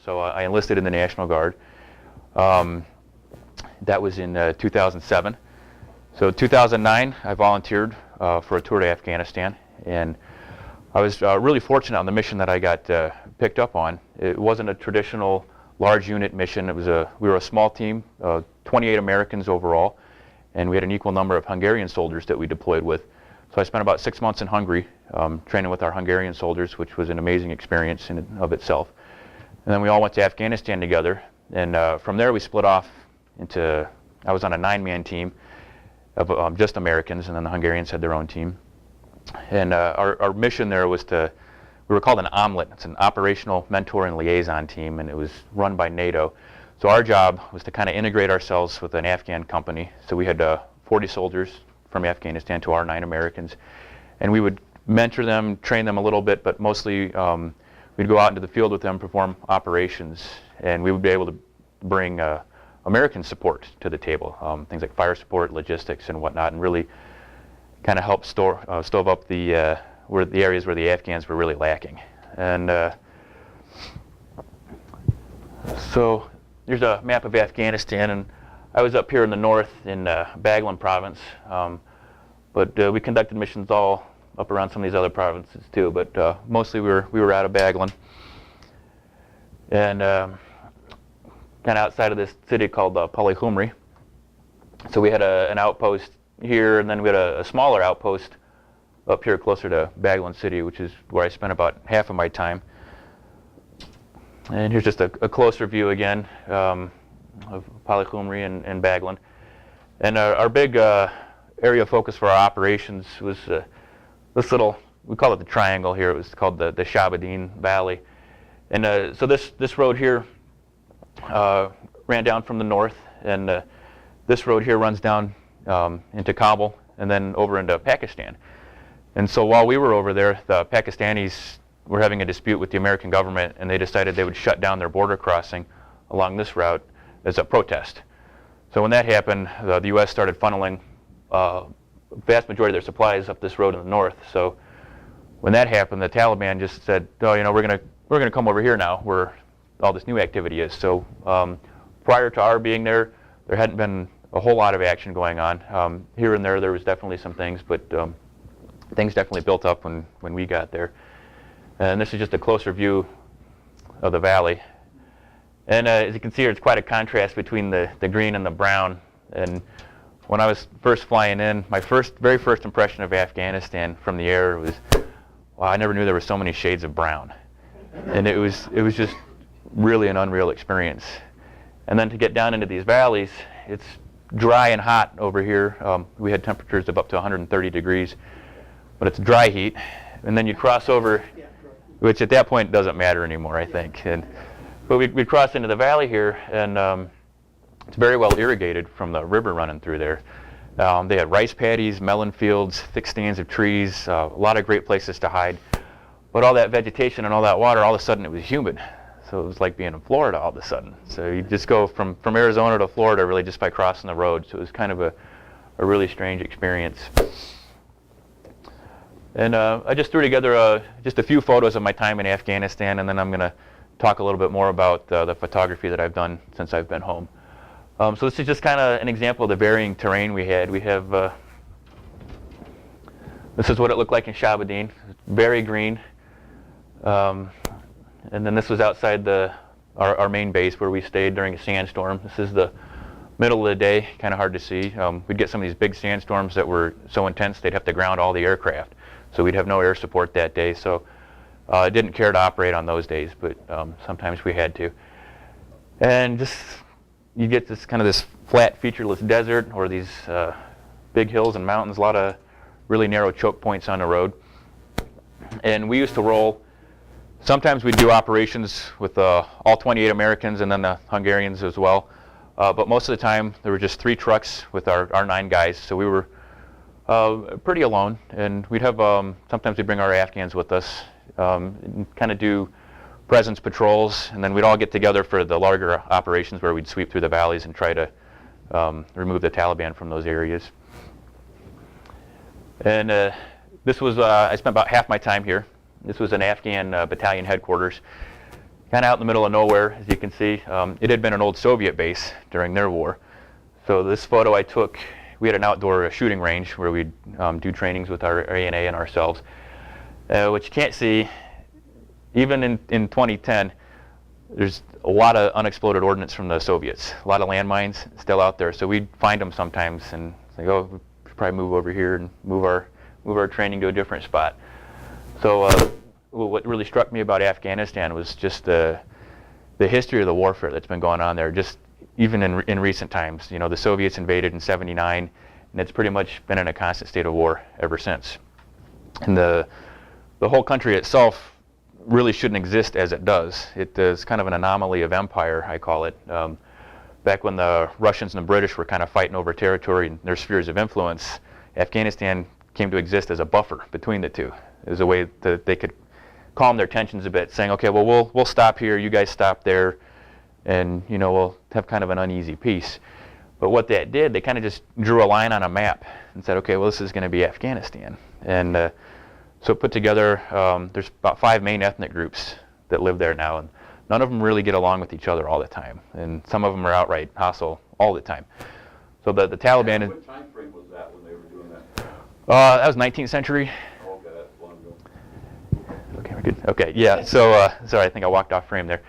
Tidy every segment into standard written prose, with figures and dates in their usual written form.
so I enlisted in the National Guard. That was in 2007. So 2009, I volunteered for a tour to Afghanistan, and I was really fortunate on the mission that I got picked up on. It wasn't a traditional large unit mission. We were a small team, 28 Americans overall, and we had an equal number of Hungarian soldiers that we deployed with. So I spent about 6 months in Hungary training with our Hungarian soldiers, which was an amazing experience in of itself. And then we all went to Afghanistan together, and from there we split off into, I was on a 9-man team of just Americans, and then the Hungarians had their own team. And our mission there was we were called an omelet. It's an operational mentor and liaison team, and it was run by NATO. So our job was to kind of integrate ourselves with an Afghan company. So we had 40 soldiers from Afghanistan to our 9 Americans, and we would mentor them, train them a little bit, but mostly we'd go out into the field with them, perform operations, and we would be able to bring American support to the table, things like fire support, logistics, and whatnot, and really kind of help stove up the areas where the Afghans were really lacking. And so here's a map of Afghanistan, and I was up here in the north in Baghlan province, but we conducted missions all up around some of these other provinces too, but mostly we were out of Baghlan. And kind of outside of this city called Palihumri. So we had an outpost here, and then we had a smaller outpost up here closer to Baghlan City, which is where I spent about half of my time. And here's just a closer view again of Palihumri and Baghlan. And our big area of focus for our operations was this little, we call it the triangle here. It was called the Shaba Deen Valley. And so this road here ran down from the north, and this road here runs down into Kabul and then over into Pakistan. And so while we were over there, the Pakistanis were having a dispute with the American government, and they decided they would shut down their border crossing along this route as a protest. So when that happened, the U.S. started funneling a vast majority of their supplies up this road in the north. So when that happened, the Taliban just said, "Oh, you know, we're gonna come over here now, where all this new activity is." So prior to our being there, there hadn't been a whole lot of action going on. Here and there was definitely some things, but things definitely built up when we got there. And this is just a closer view of the valley. And as you can see here, it's quite a contrast between the green and the brown. And when I was first flying in, my very first impression of Afghanistan from the air was, wow, I never knew there were so many shades of brown. And it was just really an unreal experience. And then to get down into these valleys, it's dry and hot over here. We had temperatures of up to 130 degrees, but it's dry heat. And then you cross over, which at that point doesn't matter anymore, I think. But we cross into the valley here, and it's very well irrigated from the river running through there. They had rice paddies, melon fields, thick stands of trees, a lot of great places to hide. But all that vegetation and all that water, all of a sudden it was humid. So it was like being in Florida all of a sudden. So you just go from Arizona to Florida really just by crossing the road. So it was kind of a really strange experience. And I just threw together just a few photos of my time in Afghanistan, and then I'm going to talk a little bit more about the photography that I've done since I've been home. So this is just kind of an example of the varying terrain we had. We have, this is what it looked like in Shaba Deen, very green. And then this was outside our main base where we stayed during a sandstorm. This is the middle of the day, kind of hard to see. We'd get some of these big sandstorms that were so intense they'd have to ground all the aircraft. So we'd have no air support that day. So I didn't care to operate on those days, but sometimes we had to. And just, you get this kind of this flat, featureless desert, or these big hills and mountains, a lot of really narrow choke points on the road. And we used to roll. Sometimes we'd do operations with all 28 Americans and then the Hungarians as well. But most of the time, there were just 3 trucks with our 9 guys. So we were pretty alone. And we'd have, sometimes we'd bring our Afghans with us, and kind of do presence patrols. And then we'd all get together for the larger operations where we'd sweep through the valleys and try to remove the Taliban from those areas. And this was, I spent about half my time here. This was an Afghan battalion headquarters. kind of out in the middle of nowhere, as you can see. It had been an old Soviet base during their war. So this photo I took, we had an outdoor shooting range where we'd do trainings with our ANA and ourselves. What you can't see, even in 2010, there's a lot of unexploded ordnance from the Soviets, a lot of landmines still out there. So we'd find them sometimes and say, oh, we should probably move over here and move our training to a different spot. So what really struck me about Afghanistan was just the history of the warfare that's been going on there, just even in recent times. You know, the Soviets invaded in '79, and it's pretty much been in a constant state of war ever since. And the whole country itself really shouldn't exist as it does. It is kind of an anomaly of empire, I call it. Back when the Russians and the British were kind of fighting over territory and their spheres of influence, Afghanistan came to exist as a buffer between the two, as a way that they could calm their tensions a bit, saying, okay, well, we'll stop here, you guys stop there, and you know, we'll have kind of an uneasy peace. But what that did, they kind of just drew a line on a map and said, okay, well, this is going to be Afghanistan. And so put together, there's about 5 main ethnic groups that live there now, and none of them really get along with each other all the time, and some of them are outright hostile all the time. So the Taliban. What time frame was that when they were doing that? That was 19th century. Oh, okay, that's long ago. Okay, we're good. Okay, yeah. So sorry, I think I walked off frame there.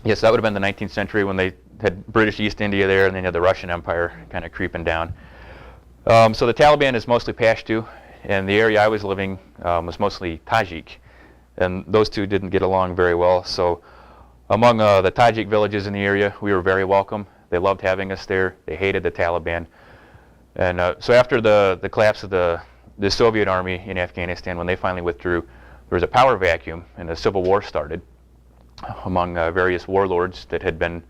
Yes, that would have been the 19th century when they had British East India there, and then you had the Russian Empire kind of creeping down. So the Taliban is mostly Pashto, and the area I was living was mostly Tajik, and those two didn't get along very well. So among the Tajik villages in the area, we were very welcome. They loved having us there. They hated the Taliban. And so after the collapse of the Soviet army in Afghanistan, when they finally withdrew, there was a power vacuum, and a civil war started among various warlords that had been,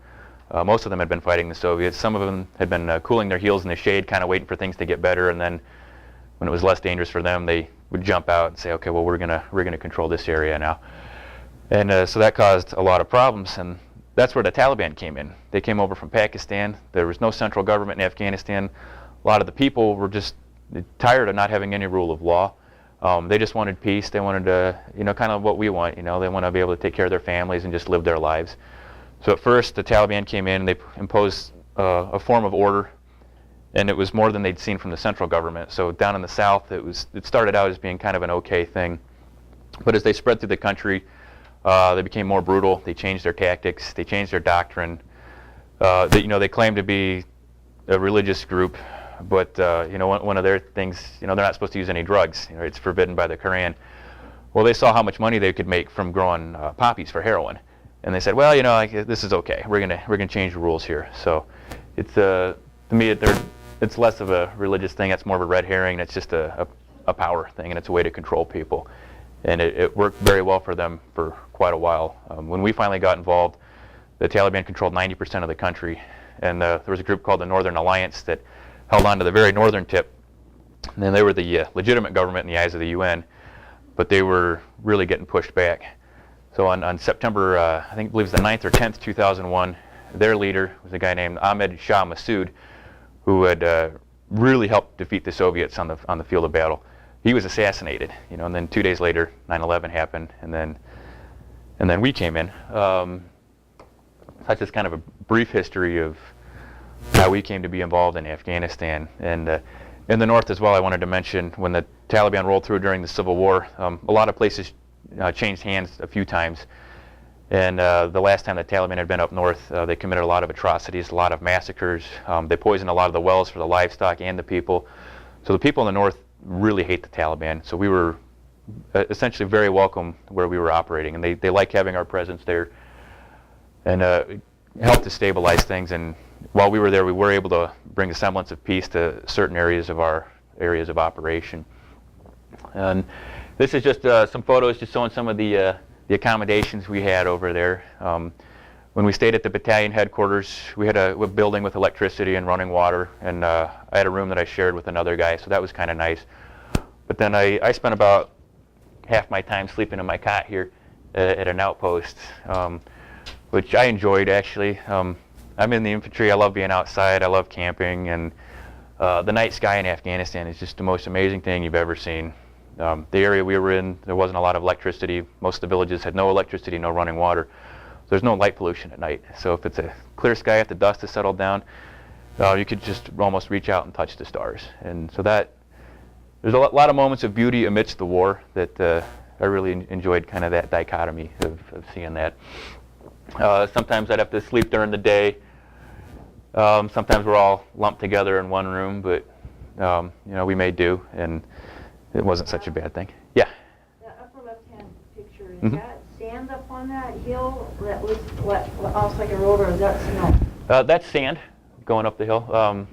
most of them had been fighting the Soviets. Some of them had been cooling their heels in the shade, kind of waiting for things to get better, and then when it was less dangerous for them, they would jump out and say, okay, well, we're gonna control this area now. And so that caused a lot of problems, and that's where the Taliban came in. They came over from Pakistan. There was no central government in Afghanistan. A lot of the people were just tired of not having any rule of law. They just wanted peace. They wanted to, you know, kind of what we want. You know, they want to be able to take care of their families and just live their lives. So at first, the Taliban came in and they imposed a form of order, and it was more than they'd seen from the central government. So down in the south, it started out as being kind of an okay thing, but as they spread through the country, they became more brutal. They changed their tactics. They changed their doctrine. They claimed to be a religious group, but one of their things, they're not supposed to use any drugs. It's forbidden by the Quran. Well, they saw how much money they could make from growing poppies for heroin, and they said, well, this is okay. We're gonna change the rules here. So it's to me, it's less of a religious thing. It's more of a red herring. It's just a power thing, and it's a way to control people. And it worked very well for them for quite a while. When we finally got involved, the Taliban controlled 90% of the country, and there was a group called the Northern Alliance that held on to the very northern tip. And then they were the legitimate government in the eyes of the UN, but they were really getting pushed back. So on September, I believe it was the 9th or 10th, 2001, their leader was a guy named Ahmed Shah Massoud, who had really helped defeat the Soviets on the field of battle. He was assassinated, and then 2 days later, 9/11 happened, and then we came in. That's just kind of a brief history of how we came to be involved in Afghanistan. And in the north as well, I wanted to mention when the Taliban rolled through during the Civil War, a lot of places changed hands a few times. And the last time the Taliban had been up north, they committed a lot of atrocities, a lot of massacres. They poisoned a lot of the wells for the livestock and the people. So the people in the north really hate the Taliban. So we were essentially very welcome where we were operating, and they like having our presence there, and it helped to stabilize things. And while we were there, we were able to bring a semblance of peace to certain areas of our areas of operation. And this is just some photos just showing some of the accommodations we had over there. When we stayed at the battalion headquarters, we had a building with electricity and running water, and I had a room that I shared with another guy, so that was kind of nice. But then I spent about half my time sleeping in my cot here at an outpost, which I enjoyed, actually. I'm in the infantry. I love being outside. I love camping, and the night sky in Afghanistan is just the most amazing thing you've ever seen. The area we were in, there wasn't a lot of electricity. Most of the villages had no electricity, no running water. There's no light pollution at night. So if it's a clear sky after the dust has settled down, you could just almost reach out and touch the stars. And so there's a lot of moments of beauty amidst the war that I really enjoyed, kind of that dichotomy of seeing that. Sometimes I'd have to sleep during the day. Sometimes we're all lumped together in one room, but we made do, and it wasn't such a bad thing. Yeah? The upper left-hand picture, is that sand up on that hill that was what also like a road, or is that snow? That's sand going up the hill. A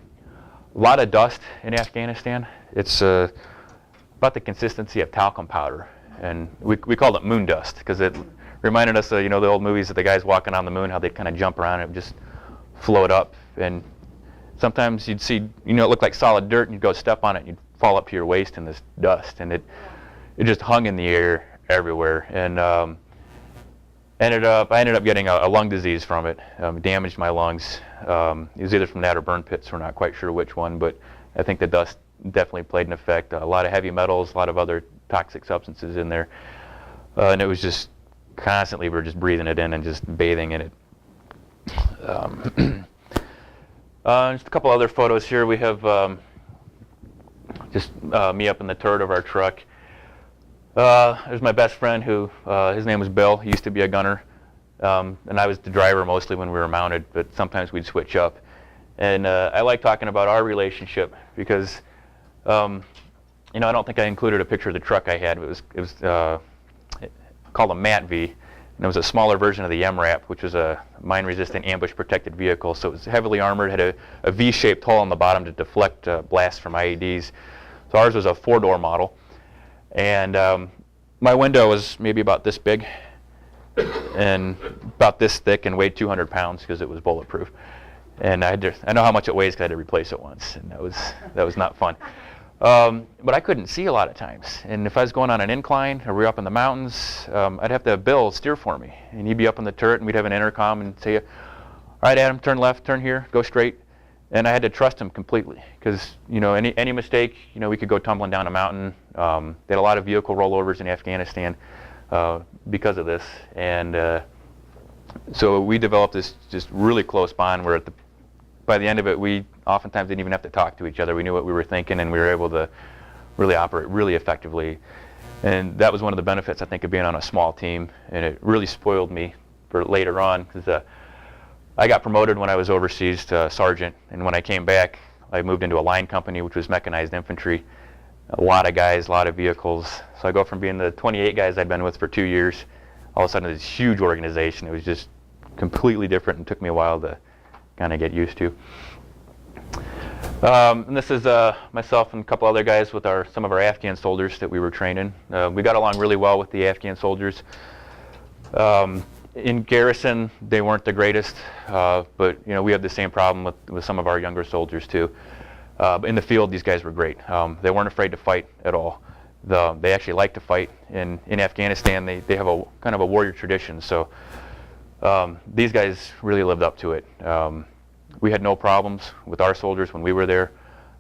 lot of dust in Afghanistan. It's about the consistency of talcum powder, and we called it moon dust because it reminded us of the old movies of the guys walking on the moon, how they'd kind of jump around and just float up. And sometimes you'd see, it looked like solid dirt, and you'd go step on it, and you'd fall up to your waist in this dust, and it just hung in the air everywhere. And I ended up getting a lung disease from it. Damaged my lungs. It was either from that or burn pits. We're not quite sure which one, but I think the dust definitely played an effect. A lot of heavy metals, a lot of other toxic substances in there, and it was just constantly we were just breathing it in and just bathing in it. Just a couple other photos here. We have just me up in the turret of our truck. There's my best friend who, his name was Bill. He used to be a gunner. And I was the driver mostly when we were mounted, but sometimes we'd switch up. And I like talking about our relationship because, I don't think I included a picture of the truck I had. It was called a MAT-V. And it was a smaller version of the MRAP, which was a mine-resistant ambush-protected vehicle. So it was heavily armored, had a V-shaped hole on the bottom to deflect blasts from IEDs. So ours was a 4-door model. And my window was maybe about this big and about this thick and weighed 200 pounds because it was bulletproof. And I know how much it weighs because I had to replace it once, and that was not fun. But I couldn't see a lot of times. And if I was going on an incline or we were up in the mountains, I'd have to have Bill steer for me. And he'd be up on the turret, and we'd have an intercom and say, all right, Adam, turn left, turn here, go straight. And I had to trust him completely because, any mistake, we could go tumbling down a mountain. They had a lot of vehicle rollovers in Afghanistan because of this. And so we developed this just really close bond where by the end of it, we oftentimes didn't even have to talk to each other. We knew what we were thinking, and we were able to really operate really effectively. And that was one of the benefits, I think, of being on a small team. And it really spoiled me for later on because I got promoted when I was overseas to sergeant. And when I came back, I moved into a line company, which was mechanized infantry. A lot of guys, a lot of vehicles. So I go from being the 28 guys I'd been with for 2 years, all of a sudden this huge organization. It was just completely different and took me a while to kind of get used to. And this is myself and a couple other guys with some of our Afghan soldiers that we were training. We got along really well with the Afghan soldiers. In garrison, they weren't the greatest, but we had the same problem with some of our younger soldiers too. In the field, these guys were great. They weren't afraid to fight at all. They actually like to fight. In Afghanistan, they have a kind of a warrior tradition. So these guys really lived up to it. We had no problems with our soldiers when we were there.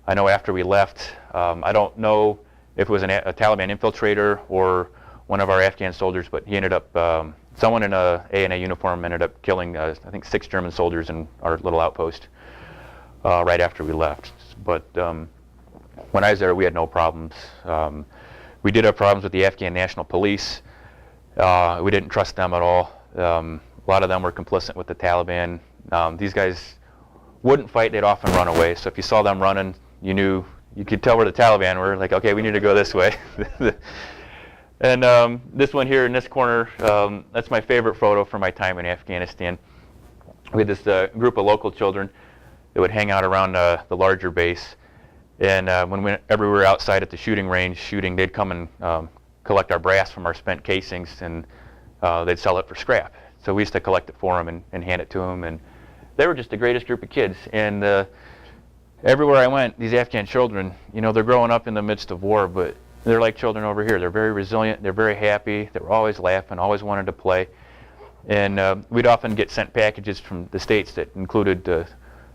I know after we left, I don't know if it was a Taliban infiltrator or one of our Afghan soldiers, but he ended up, someone in a A&A uniform ended up killing, I think, 6 German soldiers in our little outpost right after we left. But when I was there, we had no problems. We did have problems with the Afghan National Police. We didn't trust them at all. A lot of them were complicit with the Taliban. These guys wouldn't fight, they'd often run away. So if you saw them running, you could tell where the Taliban were, like, okay, we need to go this way. And this one here in this corner, that's my favorite photo from my time in Afghanistan. We had this group of local children that would hang out around the larger base. And whenever we were outside at the shooting range shooting, they'd come and collect our brass from our spent casings, and they'd sell it for scrap. So we used to collect it for them and hand it to them. And they were just the greatest group of kids. And everywhere I went, these Afghan children, they're growing up in the midst of war, but they're like children over here. They're very resilient. They're very happy. They were always laughing, always wanted to play. And we'd often get sent packages from the States that included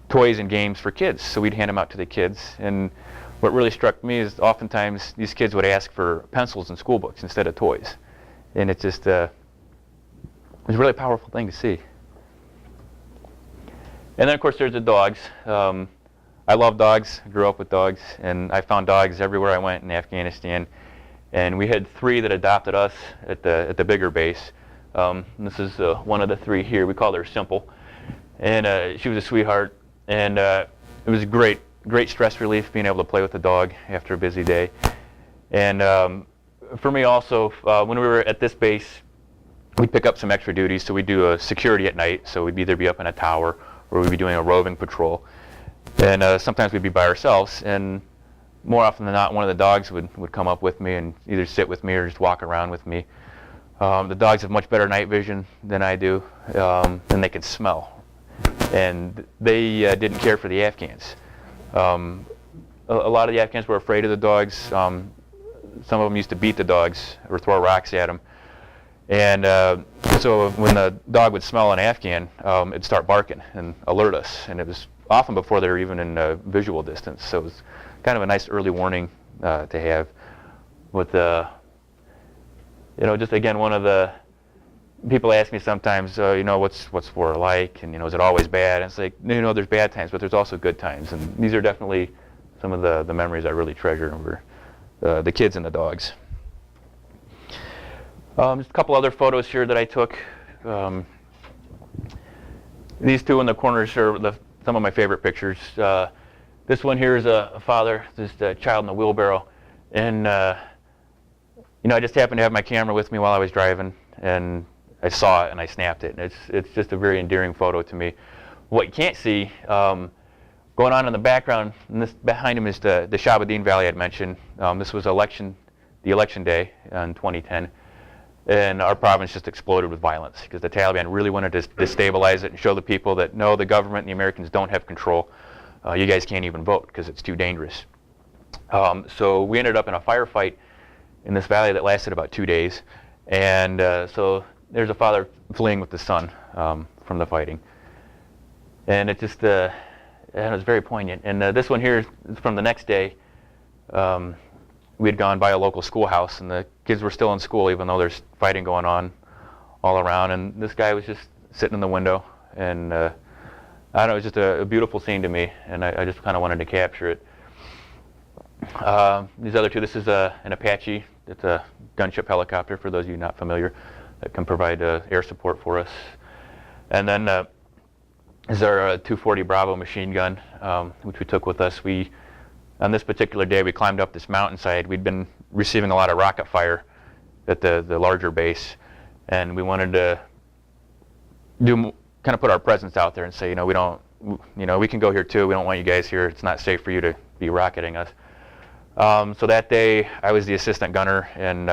toys and games for kids. So we'd hand them out to the kids. And what really struck me is oftentimes these kids would ask for pencils and school books instead of toys. And it just, it was a really powerful thing to see. And then of course there's the dogs. I love dogs, I grew up with dogs, and I found dogs everywhere I went in Afghanistan. And we had 3 that adopted us at the bigger base. This is one of the 3 here. We called her Simple. And she was a sweetheart. And it was a great stress relief being able to play with the dog after a busy day. And for me also, when we were at this base, we'd pick up some extra duties. So we'd do a security at night. So we'd either be up in a tower or we'd be doing a roving patrol. And sometimes we'd be by ourselves. And more often than not, one of the dogs would come up with me and either sit with me or just walk around with me. The dogs have much better night vision than I do, and they can smell. And they didn't care for the Afghans. A lot of the Afghans were afraid of the dogs. Some of them used to beat the dogs or throw rocks at them. And so when the dog would smell an Afghan, it'd start barking and alert us. And it was often before they were even in visual distance. So it was kind of a nice early warning to have. With just again, one of the people ask me sometimes, what's war like, and is it always bad? And it's like, there's bad times, but there's also good times, and these are definitely some of the memories I really treasure over the kids and the dogs. Just a couple other photos here that I took. These 2 in the corners are some of my favorite pictures. This one here is a father, just a child in a wheelbarrow, and I just happened to have my camera with me while I was driving, and I saw it and I snapped it. And it's just a very endearing photo to me. What you can't see, going on in the background, and this behind him is the Shaba Deen Valley I'd mentioned. This was the election day in 2010, and our province just exploded with violence because the Taliban really wanted to destabilize it and show the people that no, the government and the Americans don't have control. You guys can't even vote because it's too dangerous. So we ended up in a firefight in this valley that lasted about 2 days. And so there's a father fleeing with his son from the fighting. And it just, it was very poignant. And this one here is from the next day. We had gone by a local schoolhouse, and the kids were still in school even though there's fighting going on all around. And this guy was just sitting in the window. And I don't know, it was just a beautiful scene to me, and I just kind of wanted to capture it. These other 2, this is an Apache. It's a gunship helicopter, for those of you not familiar, that can provide air support for us. And then this is our 240 Bravo machine gun, which we took with us. On this particular day, we climbed up this mountainside. We'd been receiving a lot of rocket fire at the larger base, and we wanted to kind of put our presence out there and say, we can go here too. We don't want you guys here. It's not safe for you to be rocketing us. So that day, I was the assistant gunner, and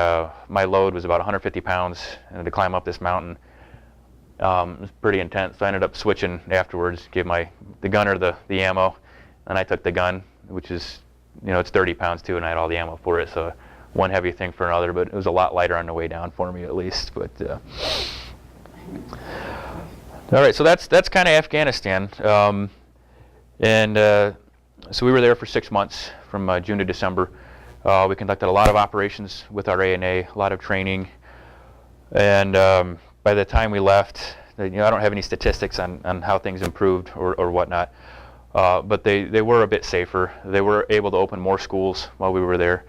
my load was about 150 pounds, and to climb up this mountain, it was pretty intense. So I ended up switching afterwards, gave the gunner the ammo, and I took the gun, which is, it's 30 pounds too, and I had all the ammo for it, so one heavy thing for another, but it was a lot lighter on the way down for me at least. But all right, so that's kind of Afghanistan, so we were there for 6 months, from June to December. We conducted a lot of operations with our ANA, a lot of training, and by the time we left, I don't have any statistics on how things improved or whatnot, but they were a bit safer. They were able to open more schools while we were there,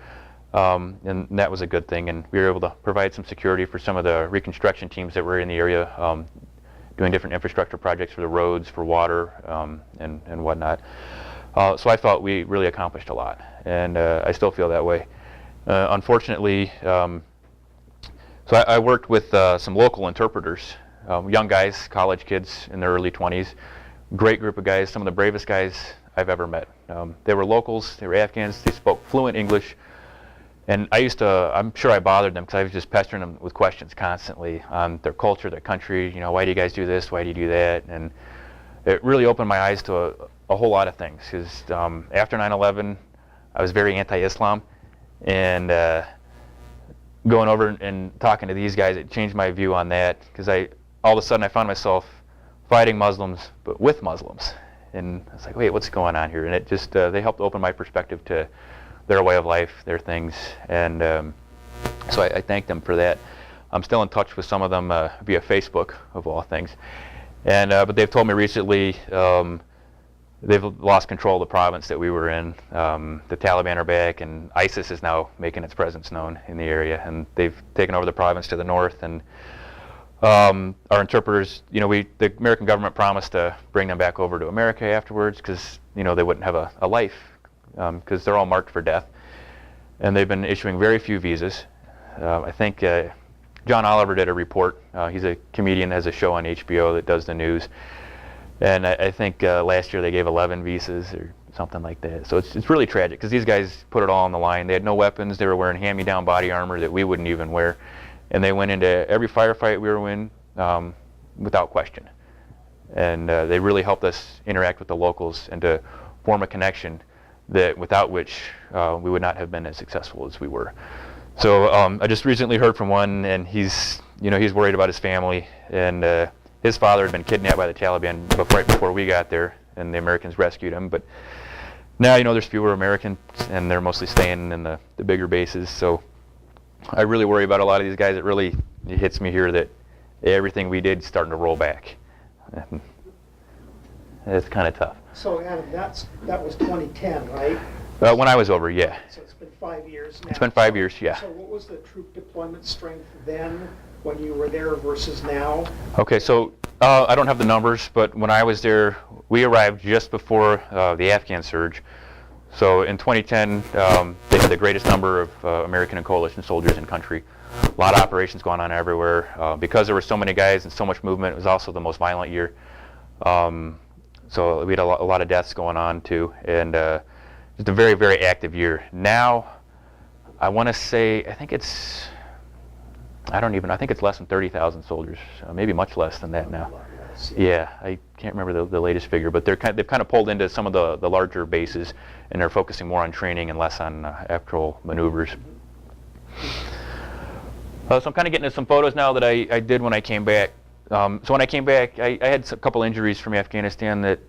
and that was a good thing, and we were able to provide some security for some of the reconstruction teams that were in the area, doing different infrastructure projects for the roads, for water, and whatnot. So I felt we really accomplished a lot, and I still feel that way. Unfortunately, so I worked with some local interpreters, young guys, college kids in their early 20s, great group of guys, some of the bravest guys I've ever met. They were locals, they were Afghans, they spoke fluent English, and I'm sure I bothered them because I was just pestering them with questions constantly on their culture, their country, why do you guys do this, why do you do that, and it really opened my eyes to a whole lot of things, because after 9/11, I was very anti-Islam, and going over and talking to these guys, it changed my view on that, because all of a sudden I found myself fighting Muslims, but with Muslims, And I was like, wait, what's going on here? And it just, they helped open my perspective to their way of life, their things. And so I thank them for that. I'm still in touch with some of them via Facebook, of all things. And but they've told me recently they've lost control of the province that we were in. The Taliban are back, and ISIS is now making its presence known in the area, and they've taken over the province to the north. And our interpreters, you know, the American government promised to bring them back over to America afterwards, because you know they wouldn't have a life, because they're all marked for death, and they've been issuing very few visas. I think John Oliver did a report. He's a comedian, has a show on HBO that does the news. And I think last year they gave 11 visas or something like that. So it's really tragic, because these guys put it all on the line. They had no weapons. They were wearing hand-me-down body armor that we wouldn't even wear. And they went into every firefight we were in without question. And they really helped us interact with the locals and to form a connection that without which we would not have been as successful as we were. So I just recently heard from one, and he's worried about his family. And his father had been kidnapped by the Taliban right before we got there, and the Americans rescued him. But now, you know, there's fewer Americans, and they're mostly staying in the bigger bases. So I really worry about a lot of these guys. It hits me here that everything we did is starting to roll back. And it's kind of tough. So Adam, that was 2010, right? When I was over, yeah. So it's been 5 years now. It's been 5 years, yeah. So what was the troop deployment strength then, when you were there, versus now? Okay, so I don't have the numbers, but when I was there, we arrived just before the Afghan surge. So in 2010, they had the greatest number of American and coalition soldiers in country. A lot of operations going on everywhere. Because there were so many guys and so much movement, it was also the most violent year. So we had a lot of deaths going on too, and just a very, very active year. Now, I want to say, I think it's less than 30,000 soldiers, maybe much less than that now. Yeah, I can't remember the latest figure, but they've kind of pulled into some of the larger bases, and they're focusing more on training and less on actual maneuvers. So I'm kind of getting into some photos now that I did when I came back. So when I came back, I had a couple injuries from Afghanistan that,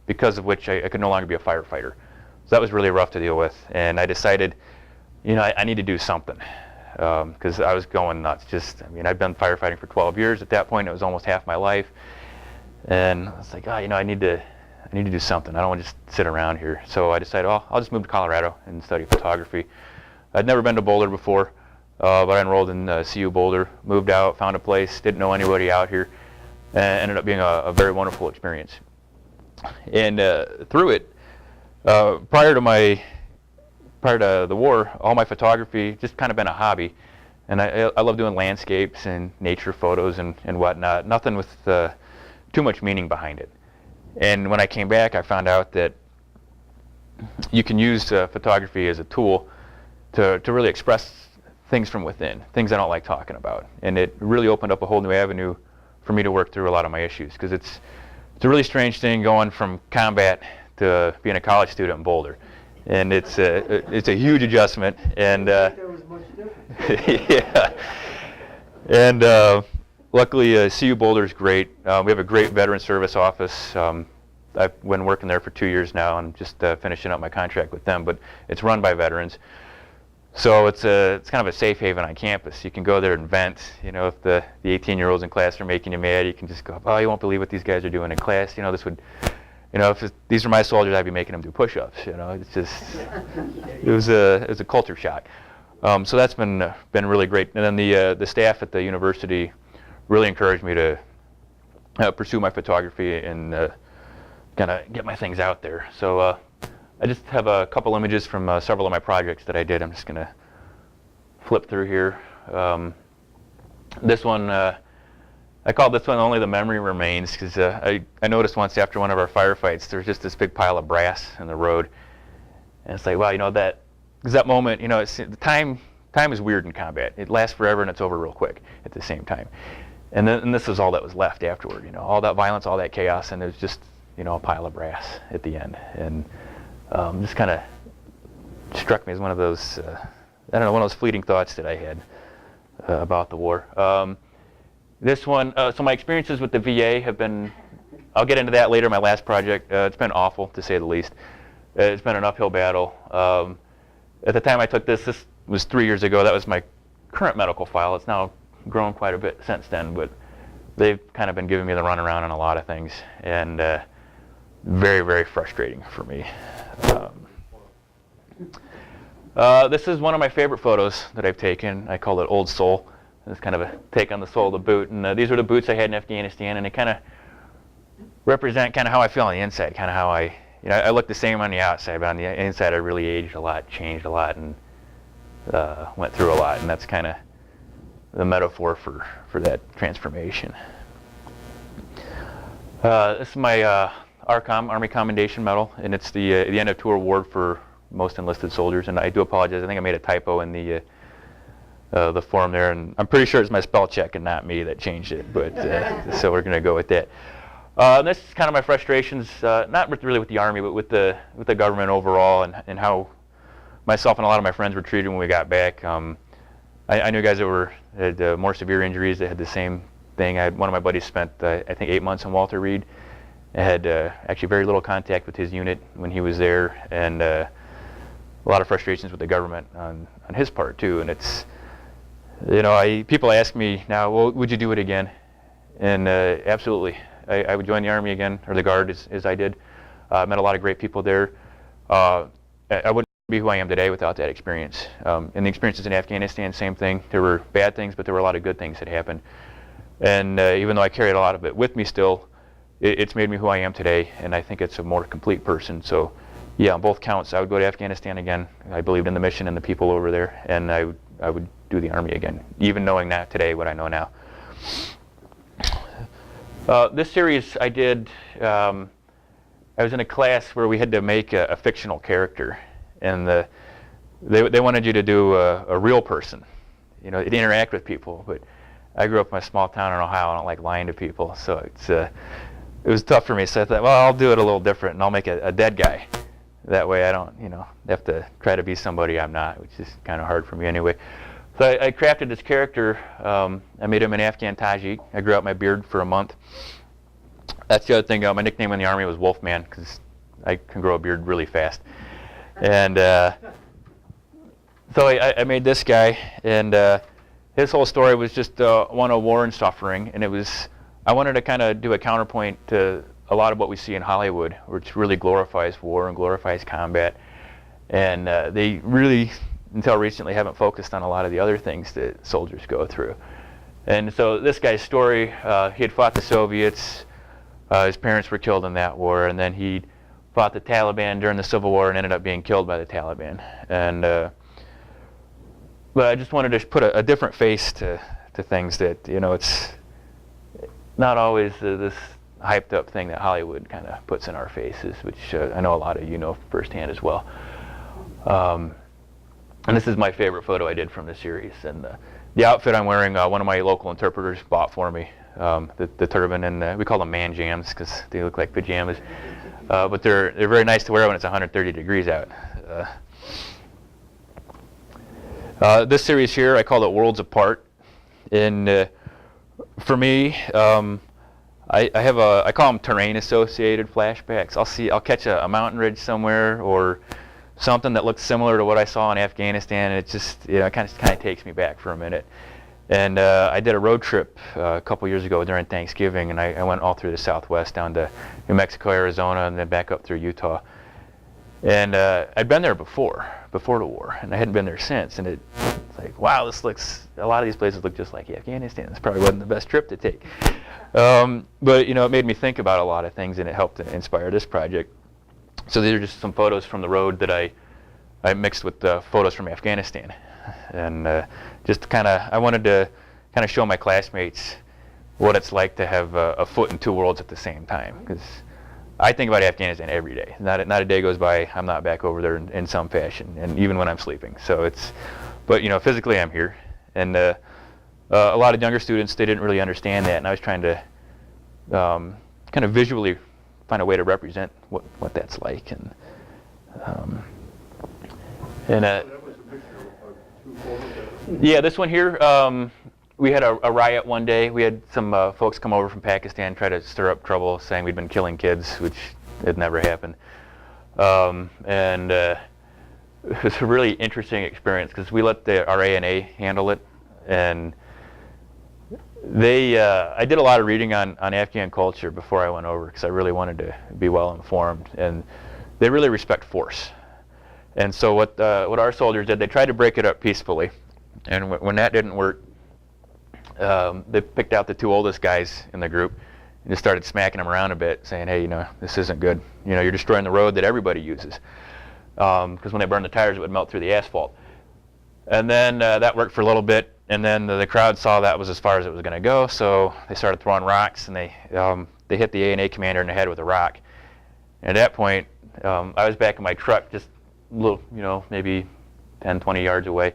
because of which I could no longer be a firefighter. So that was really rough to deal with, and I decided, you know, I need to do something. Because I was going nuts. I'd been firefighting for 12 years at that point. It was almost half my life, and I was like, you know, I need to do something. I don't want to just sit around here. So I decided, I'll just move to Colorado and study photography. I'd never been to Boulder before, but I enrolled in CU Boulder, moved out, found a place, didn't know anybody out here, and ended up being a very wonderful experience. And through it, prior to the war, all my photography just kind of been a hobby, and I love doing landscapes and nature photos and whatnot. Nothing with too much meaning behind it. And when I came back, I found out that you can use photography as a tool to really express things from within, things I don't like talking about. And it really opened up a whole new avenue for me to work through a lot of my issues, because it's a really strange thing going from combat to being a college student in Boulder. And it's a huge adjustment, and There was much different. yeah. And luckily, CU Boulder is great. We have a great veteran service office. I've been working there for 2 years now, and just finishing up my contract with them. But it's run by veterans, so it's kind of a safe haven on campus. You can go there and vent. You know, if the 18-year-olds in class are making you mad, you can just go, you won't believe what these guys are doing in class. You know, this would. You know, if these are my soldiers, I'd be making them do push-ups. You know, it's just, it was a culture shock. So that's been really great. And then the staff at the university really encouraged me to pursue my photography and kind of get my things out there. So I just have a couple images from several of my projects that I did. I'm just gonna flip through here. This one. I called this one Only the Memory Remains, because I noticed once after one of our firefights, there was just this big pile of brass in the road. And it's like, wow, you know, that moment, you know, the time is weird in combat. It lasts forever and it's over real quick at the same time. And this is all that was left afterward, you know, all that violence, all that chaos, and it was just, you know, a pile of brass at the end. And just kind of struck me as one of those, one of those fleeting thoughts that I had about the war. This one, so my experiences with the VA have been I'll get into that later. My last project, it's been awful to say the least. It's been an uphill battle. At the time I took this was 3 years ago. That was my current medical file. It's now grown quite a bit since then, but they've kind of been giving me the runaround on a lot of things, and very, very frustrating for me. This is one of my favorite photos that I've taken. I call it Old Soul. It's kind of a take on the sole of the boot, and these are the boots I had in Afghanistan, and they kind of represent kind of how I feel on the inside, kind of how I look the same on the outside, but on the inside I really aged a lot, changed a lot, and went through a lot, and that's kind of the metaphor for that transformation. This is my ARCOM, Army Commendation Medal, and it's the end of tour award for most enlisted soldiers, and I do apologize, I think I made a typo in the form there, and I'm pretty sure it's my spell check and not me that changed it, but so we're going to go with that. This is kind of my frustrations, not really with the Army, but with the government overall, and how myself and a lot of my friends were treated when we got back. I knew guys that had more severe injuries that had the same thing. One of my buddies spent, I think, 8 months in Walter Reed. I had actually very little contact with his unit when he was there, and a lot of frustrations with the government on his part too. And it's, people ask me now, well, would you do it again? And absolutely. I would join the Army again, or the Guard as I did. I met a lot of great people there. I wouldn't be who I am today without that experience. And the experiences in Afghanistan, same thing. There were bad things, but there were a lot of good things that happened. And even though I carried a lot of it with me still, it's made me who I am today, and I think it's a more complete person. So yeah, on both counts, I would go to Afghanistan again. I believed in the mission and the people over there, and I would do the Army again, even knowing that today, what I know now. This series I did, I was in a class where we had to make a fictional character, and they wanted you to do a real person, to interact with people. But I grew up in a small town in Ohio. I don't like lying to people, so it was tough for me. So I thought, well, I'll do it a little different, and I'll make a dead guy. That way I don't, have to try to be somebody I'm not, which is kind of hard for me anyway. So I crafted this character. I made him an Afghan Tajik. I grew out my beard for a month. That's the other thing. My nickname in the Army was Wolfman, because I can grow a beard really fast. And so I made this guy, and his whole story was just one of war and suffering. And I wanted to kind of do a counterpoint to a lot of what we see in Hollywood, which really glorifies war and glorifies combat. And they really, until recently, haven't focused on a lot of the other things that soldiers go through. And so this guy's story, he had fought the Soviets. His parents were killed in that war, and then he fought the Taliban during the Civil War and ended up being killed by the Taliban. And but I just wanted to put a different face to things that, it's not always this hyped up thing that Hollywood kind of puts in our faces, which I know a lot of you know firsthand as well. And this is my favorite photo I did from the series. And the outfit I'm wearing, one of my local interpreters bought for me, the turban, and we call them man jams because they look like pajamas. But they're very nice to wear when it's 130 degrees out. This series here, I call it Worlds Apart. And for me, I call them terrain-associated flashbacks. I'll catch a mountain ridge somewhere or something that looks similar to what I saw in Afghanistan, and it just, it kind of takes me back for a minute. And I did a road trip a couple years ago during Thanksgiving, and I went all through the Southwest down to New Mexico, Arizona, and then back up through Utah. And I'd been there before the war, and I hadn't been there since. And it's like, wow, a lot of these places look just like Afghanistan. This probably wasn't the best trip to take. But it made me think about a lot of things, and it helped to inspire this project. So these are just some photos from the road that I mixed with photos from Afghanistan. And I wanted to kind of show my classmates what it's like to have a foot in two worlds at the same time. Because I think about Afghanistan every day. Not a day goes by I'm not back over there in some fashion, and even when I'm sleeping. So but physically I'm here. And a lot of younger students, they didn't really understand that, and I was trying to kind of visually find a way to represent what that's like. And That was a picture of two photos. yeah, this one here, we had a riot one day. We had some folks come over from Pakistan, try to stir up trouble, saying we'd been killing kids, which had never happened. And it was a really interesting experience because we let our A&A handle it, and I did a lot of reading on Afghan culture before I went over because I really wanted to be well informed, and they really respect force. And so what our soldiers did, they tried to break it up peacefully, and when that didn't work, they picked out the two oldest guys in the group and just started smacking them around a bit, saying, hey, this isn't good. You're destroying the road that everybody uses. Because when they burned the tires, it would melt through the asphalt. And then that worked for a little bit, and then the crowd saw that was as far as it was going to go, so they started throwing rocks, and they hit the A&A commander in the head with a rock. And at that point, I was back in my truck, just a little, maybe 10, 20 yards away.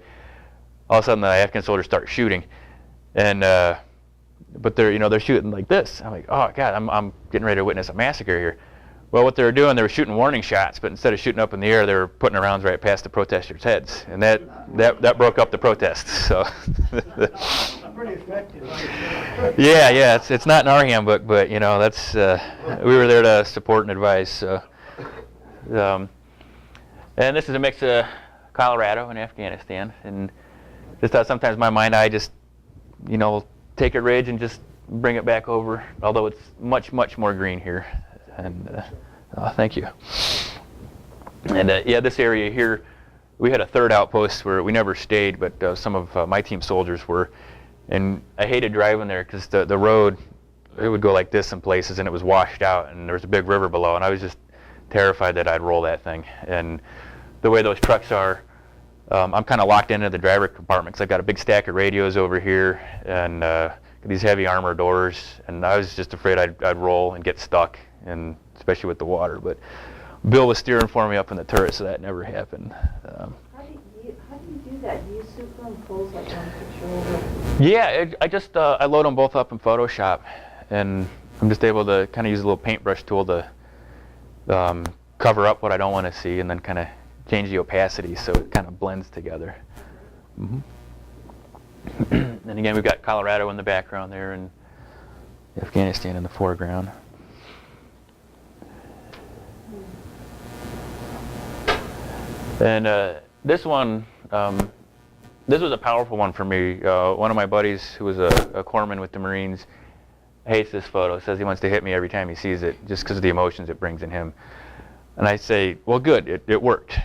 All of a sudden, the Afghan soldiers start shooting. And but they're shooting like this. I'm like, oh God, I'm getting ready to witness a massacre here. Well, what they were doing, they were shooting warning shots, but instead of shooting up in the air, they were putting their rounds right past the protesters' heads, and that broke up the protests. So. Pretty effective. Yeah, it's not in our handbook, but that's we were there to support and advise. So, and this is a mix of Colorado and Afghanistan, and just sometimes in my mind I just take a ridge and just bring it back over, although it's much, much more green here. And thank you. And this area here, we had a third outpost where we never stayed, but some of my team soldiers were. And I hated driving there because the road, it would go like this in places, and it was washed out, and there was a big river below, and I was just terrified that I'd roll that thing. And the way those trucks are, I'm kind of locked into the driver compartment because I've got a big stack of radios over here and these heavy armor doors, and I was just afraid I'd roll and get stuck, and especially with the water. But Bill was steering for me up in the turret, so that never happened. How do you do that? Do you superimpose like one picture over? Yeah, I load them both up in Photoshop, and I'm just able to kind of use a little paintbrush tool to cover up what I don't want to see, and then kind of change the opacity so it kind of blends together. Mm-hmm. And again, we've got Colorado in the background there, and Afghanistan in the foreground. And this one, this was a powerful one for me. One of my buddies, who was a corpsman with the Marines, hates this photo. Says he wants to hit me every time he sees it, just because of the emotions it brings in him. And I say, well, good, it worked.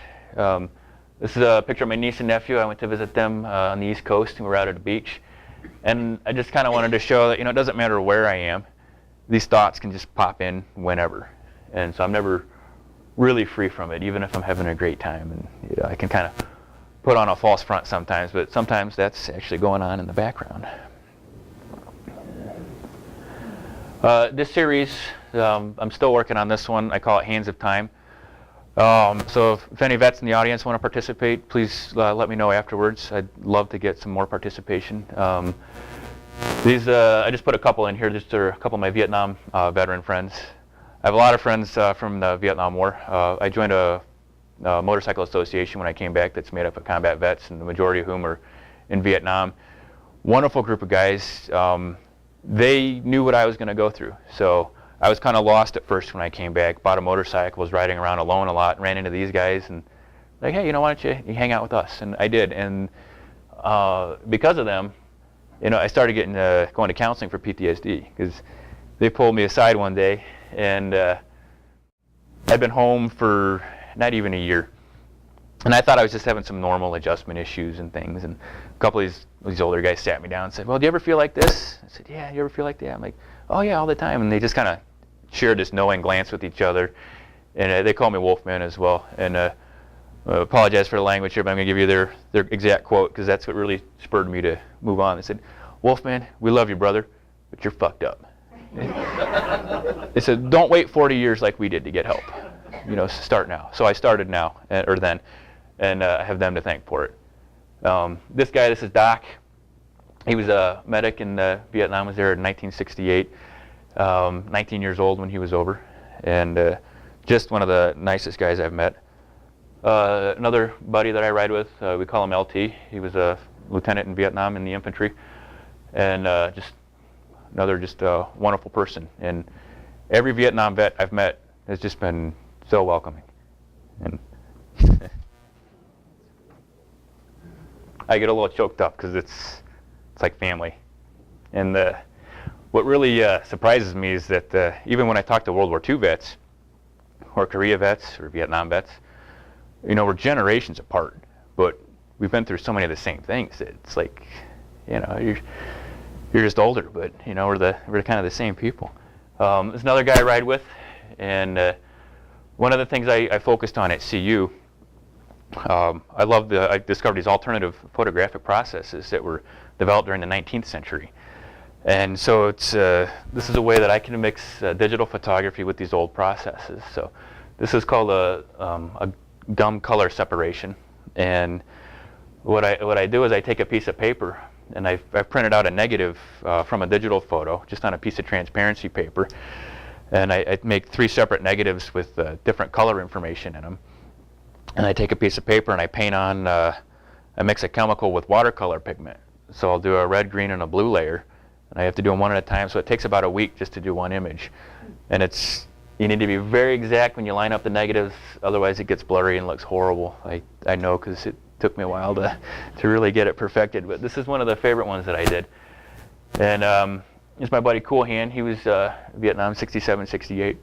This is a picture of my niece and nephew. I went to visit them on the East Coast, and we were out at the beach. And I just kind of wanted to show that, it doesn't matter where I am. These thoughts can just pop in whenever. And so I'm never really free from it, even if I'm having a great time. And I can kind of put on a false front sometimes, but sometimes that's actually going on in the background. This series, I'm still working on this one. I call it Hands of Time. So if any vets in the audience want to participate, please let me know afterwards. I'd love to get some more participation. These I just put a couple in here. These are a couple of my Vietnam veteran friends. I have a lot of friends from the Vietnam War. I joined a motorcycle association when I came back that's made up of combat vets, and the majority of whom are in Vietnam. Wonderful group of guys. They knew what I was going to go through. So I was kind of lost at first when I came back. Bought a motorcycle, was riding around alone a lot, ran into these guys, and like, hey, why don't you hang out with us? And I did. And because of them, I started getting going to counseling for PTSD, because they pulled me aside one day, and I'd been home for not even a year. And I thought I was just having some normal adjustment issues and things. And a couple of these older guys sat me down and said, well, do you ever feel like this? I said, yeah, you ever feel like that? I'm like, oh yeah, all the time. And they just kind of shared this knowing glance with each other. And they call me Wolfman as well. And I apologize for the language here, but I'm going to give you their exact quote, because that's what really spurred me to move on. They said, Wolfman, we love you, brother, but you're fucked up. They said, don't wait 40 years like we did to get help. Start now. So I started now, or then, and I have them to thank for it. This is Doc. He was a medic in Vietnam, was there in 1968, 19 years old when he was over, and just one of the nicest guys I've met. Another buddy that I ride with, we call him LT. He was a lieutenant in Vietnam in the infantry, and just another wonderful person. And every Vietnam vet I've met has just been so welcoming. And I get a little choked up because it's like family. And what really surprises me is that even when I talk to World War II vets, or Korea vets, or Vietnam vets, we're generations apart, but we've been through so many of the same things. It's like, you're just older, but we're kind of the same people. There's another guy I ride with, and one of the things I focused on at CU, I discovered these alternative photographic processes that were developed during the 19th century. And so this is a way that I can mix digital photography with these old processes. So this is called a gum color separation. And what I do is I take a piece of paper, and I've printed out a negative from a digital photo just on a piece of transparency paper. And I make 3 separate negatives with different color information in them. And I take a piece of paper and I paint on, I mix a chemical with watercolor pigment. So I'll do a red, green, and a blue layer. And I have to do them one at a time, so it takes about a week just to do one image. And you need to be very exact when you line up the negatives, otherwise it gets blurry and looks horrible. I know, because it took me a while to really get it perfected. But this is one of the favorite ones that I did. And it's my buddy Cool Hand. He was Vietnam, 67, 68.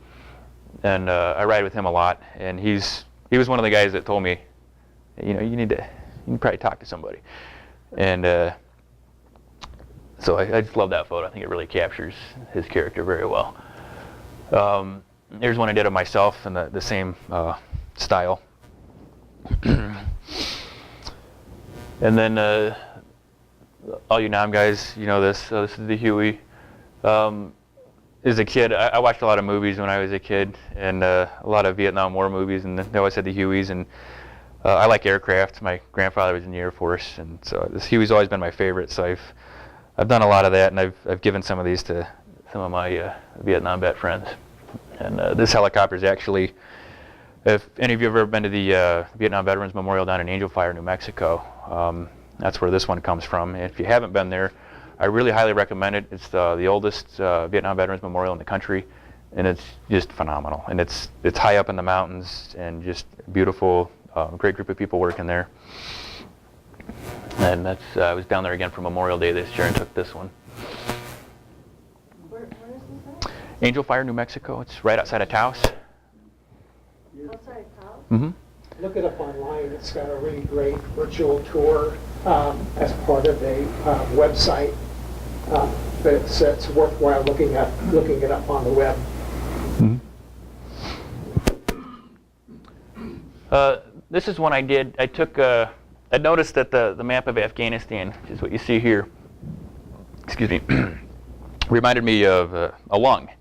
And I ride with him a lot. And he was one of the guys that told me, you need to probably talk to somebody. And so I just love that photo. I think it really captures his character very well. Here's one I did of myself in the same style. And then all you Nam guys, you know this. This is the Huey. As a kid, I watched a lot of movies when I was a kid, and a lot of Vietnam War movies, and they always had the Hueys. And I like aircraft. My grandfather was in the Air Force, and so this Huey's always been my favorite. So I've done a lot of that, and I've given some of these to some of my Vietnam vet friends. And this helicopter is actually, if any of you have ever been to the Vietnam Veterans Memorial down in Angel Fire, New Mexico, that's where this one comes from. And if you haven't been there, I really highly recommend it. It's the oldest Vietnam Veterans Memorial in the country, and it's just phenomenal. And it's high up in the mountains, and just beautiful, great group of people working there. And I was down there again for Memorial Day this year and took this one. Where is this at? Angel Fire, New Mexico. It's right outside of Taos. Outside of Taos? Mm-hmm. Look it up online. It's got a really great virtual tour as part of a website. But it's worthwhile looking it up on the web. Mm-hmm. This is one I did. I noticed that the map of Afghanistan, which is what you see here, excuse me, reminded me of a lung. So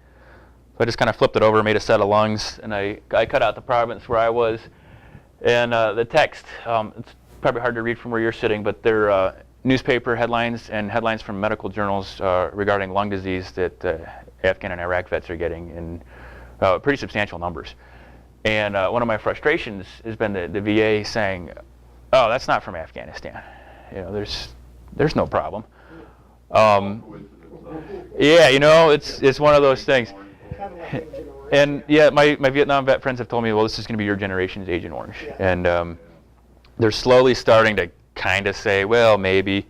I just kind of flipped it over, made a set of lungs, and I cut out the province where I was. And the text, it's probably hard to read from where you're sitting, but they're newspaper headlines and headlines from medical journals regarding lung disease that Afghan and Iraq vets are getting in pretty substantial numbers. And one of my frustrations has been the VA saying, "Oh, that's not from Afghanistan. There's no problem." Yeah, it's one of those things. And yeah, my Vietnam vet friends have told me, well, this is going to be your generation's Agent Orange. And they're slowly starting to kind of say, well, maybe.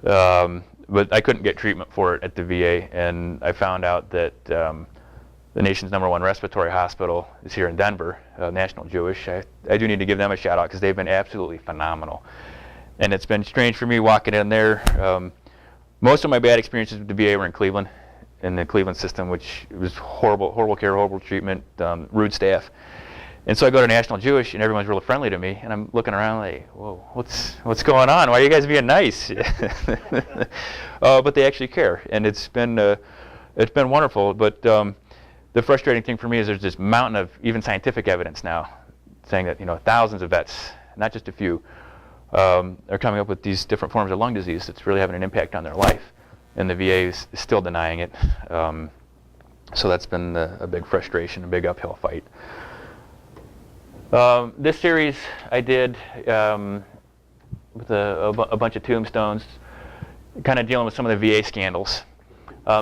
But I couldn't get treatment for it at the VA, and I found out that the nation's #1 respiratory hospital is here in Denver, National Jewish. I do need to give them a shout out because they've been absolutely phenomenal. And it's been strange for me walking in there. Most of my bad experiences with the VA were in Cleveland, in the Cleveland system, which was horrible care, horrible treatment, rude staff. And so I go to National Jewish, and everyone's really friendly to me, and I'm looking around like, whoa, what's going on? Why are you guys being nice? But they actually care, and it's been wonderful. But the frustrating thing for me is there's this mountain of even scientific evidence now saying that thousands of vets, not just a few, are coming up with these different forms of lung disease that's really having an impact on their life, and the VA is still denying it. So that's been a big frustration, a big uphill fight. This series I did with a bunch of tombstones, kind of dealing with some of the VA scandals.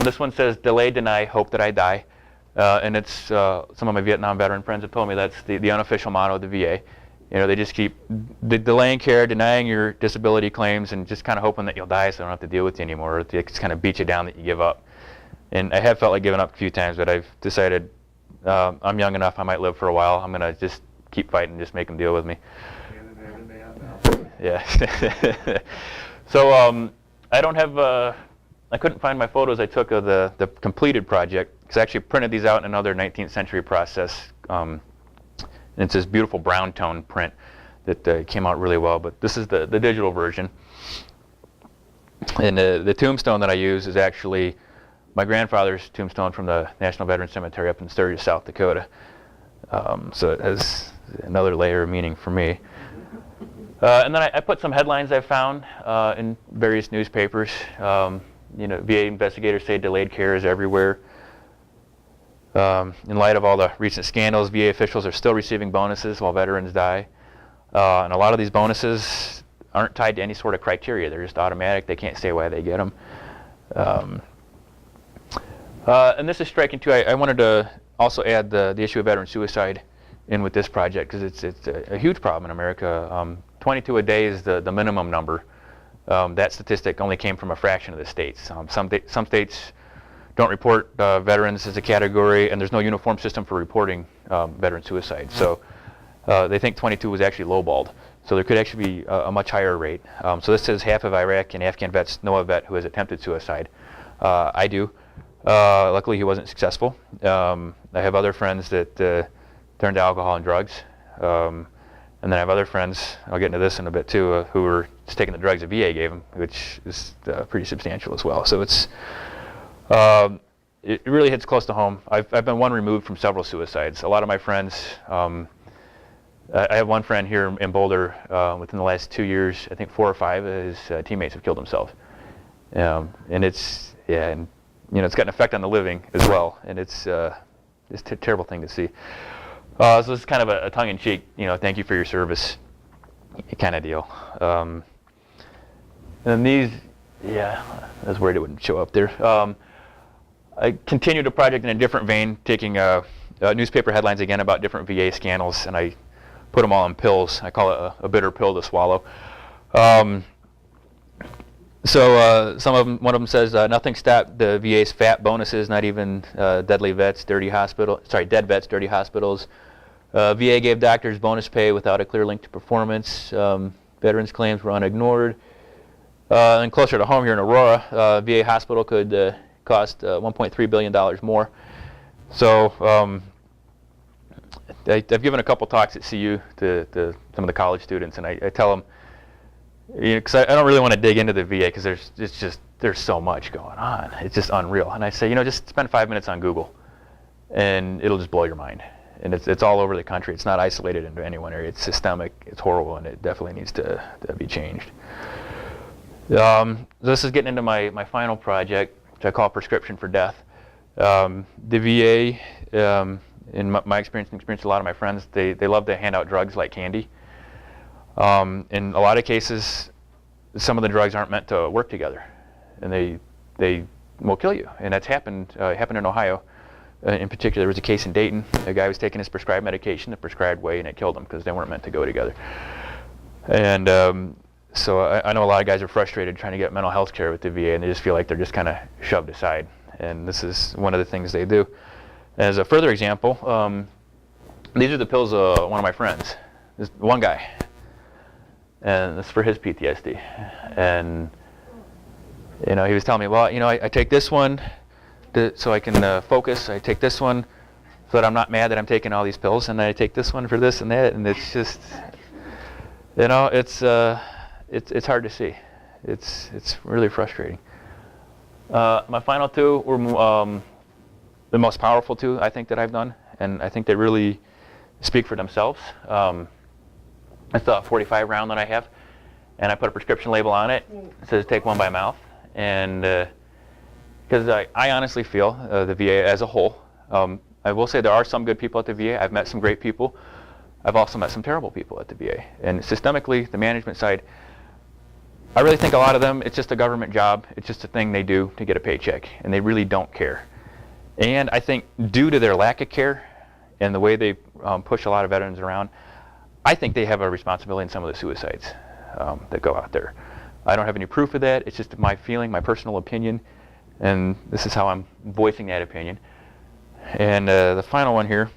This one says, delay, deny, hope that I die. And it's, some of my Vietnam veteran friends have told me that's the unofficial motto of the VA. You know, they just keep delaying care, denying your disability claims, and just kind of hoping that you'll die so they don't have to deal with you anymore, or they just kind of beat you down that you give up. And I have felt like giving up a few times, but I've decided I'm young enough, I might live for a while. I'm going to just keep fighting and just make them deal with me. Yeah. So I don't have, I couldn't find my photos I took of the completed project, because I actually printed these out in another 19th century process. And it's this beautiful brown tone print that came out really well, but this is the digital version. And the tombstone that I use is actually my grandfather's tombstone from the National Veterans Cemetery up in Sturgis, South Dakota. So it has another layer of meaning for me. And then I put some headlines I found in various newspapers. You know, VA investigators say delayed care is everywhere. In light of all the recent scandals, VA officials are still receiving bonuses while veterans die. And a lot of these bonuses aren't tied to any sort of criteria. They're just automatic. They can't say why they get them. And this is striking too. I wanted to also add the issue of veteran suicide in with this project, because it's a huge problem in America. 22 a day is the minimum number. That statistic only came from a fraction of the states. Some states don't report veterans as a category, and there's no uniform system for reporting veteran suicide. So they think 22 was actually lowballed. So there could actually be a much higher rate. So this says half of Iraq and Afghan vets know a vet who has attempted suicide. I do. Luckily, he wasn't successful. I have other friends that turned to alcohol and drugs. And then I have other friends, I'll get into this in a bit too, who were just taking the drugs the VA gave them, which is pretty substantial as well. So it's, it really hits close to home. I've been one removed from several suicides. A lot of my friends, I have one friend here in Boulder, within the last 2 years, I think 4 or 5 of his teammates have killed themselves. And it's, yeah, and you know, it's got an effect on the living as well, and it's a terrible thing to see. So this is kind of a tongue-in-cheek, you know, thank you for your service kind of deal. And these, yeah, I was worried it wouldn't show up there. I continued a project in a different vein, taking newspaper headlines again about different VA scandals, and I put them all in pills. I call it a bitter pill to swallow. So some of them, one of them says, nothing stopped the VA's fat bonuses, not even dead vets, dirty hospitals. VA gave doctors bonus pay without a clear link to performance. Veterans' claims were unignored. And closer to home here in Aurora, VA hospital could cost $1.3 billion more. So I've given a couple talks at CU to some of the college students, and I tell them, you know, because I don't really want to dig into the VA, because there's so much going on. It's just unreal. And I say, you know, just spend 5 minutes on Google, and it'll just blow your mind. And it's all over the country. It's not isolated into any one area. It's systemic. It's horrible, and it definitely needs to be changed. This is getting into my final project, which I call Prescription for Death. The VA, in my experience and experience, a lot of my friends, they love to hand out drugs like candy. In a lot of cases, some of the drugs aren't meant to work together, and they will kill you. And that's happened. It happened in Ohio. In particular, there was a case in Dayton. A guy was taking his prescribed medication the prescribed way, and it killed him because they weren't meant to go together. And so I know a lot of guys are frustrated trying to get mental health care with the VA, and they just feel like they're just kind of shoved aside. And this is one of the things they do. As a further example, these are the pills of one of my friends. This one guy. And this is for his PTSD. And you know, he was telling me, well, you know, I take this one so I can focus. I take this one so that I'm not mad that I'm taking all these pills, and then I take this one for this and that, and it's just, you know, it's hard to see. It's really frustrating. My final two were the most powerful two I think that I've done, and I think they really speak for themselves. It's the 45 round that I have, and I put a prescription label on it. It says take one by mouth, and because I honestly feel the VA as a whole, I will say there are some good people at the VA. I've met some great people. I've also met some terrible people at the VA. And systemically, the management side, I really think a lot of them, it's just a government job. It's just a thing they do to get a paycheck, and they really don't care. And I think due to their lack of care and the way they push a lot of veterans around, I think they have a responsibility in some of the suicides that go out there. I don't have any proof of that. It's just my feeling, my personal opinion, and this is how I'm voicing that opinion. And the final one here,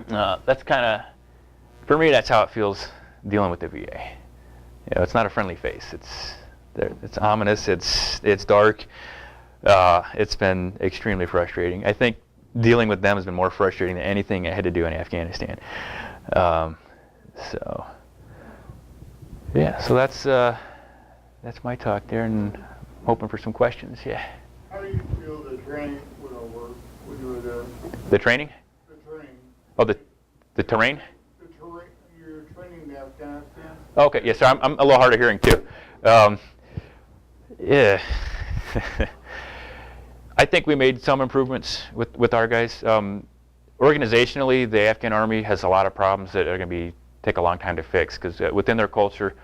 that's kind of, for me, that's how it feels dealing with the VA. You know, it's not a friendly face. It's ominous. It's dark. It's been extremely frustrating. I think dealing with them has been more frustrating than anything I had to do in Afghanistan. So yeah, so that's my talk there, and I'm hoping for some questions. Yeah. How do you feel the training will work when you were there? The training? The training. Oh, the terrain? The terrain. You're training in Afghanistan. Okay, yes, sir. I'm a little hard of hearing too. Yeah. I think we made some improvements with our guys. Organizationally, the Afghan Army has a lot of problems that are going to take a long time to fix, because within their culture,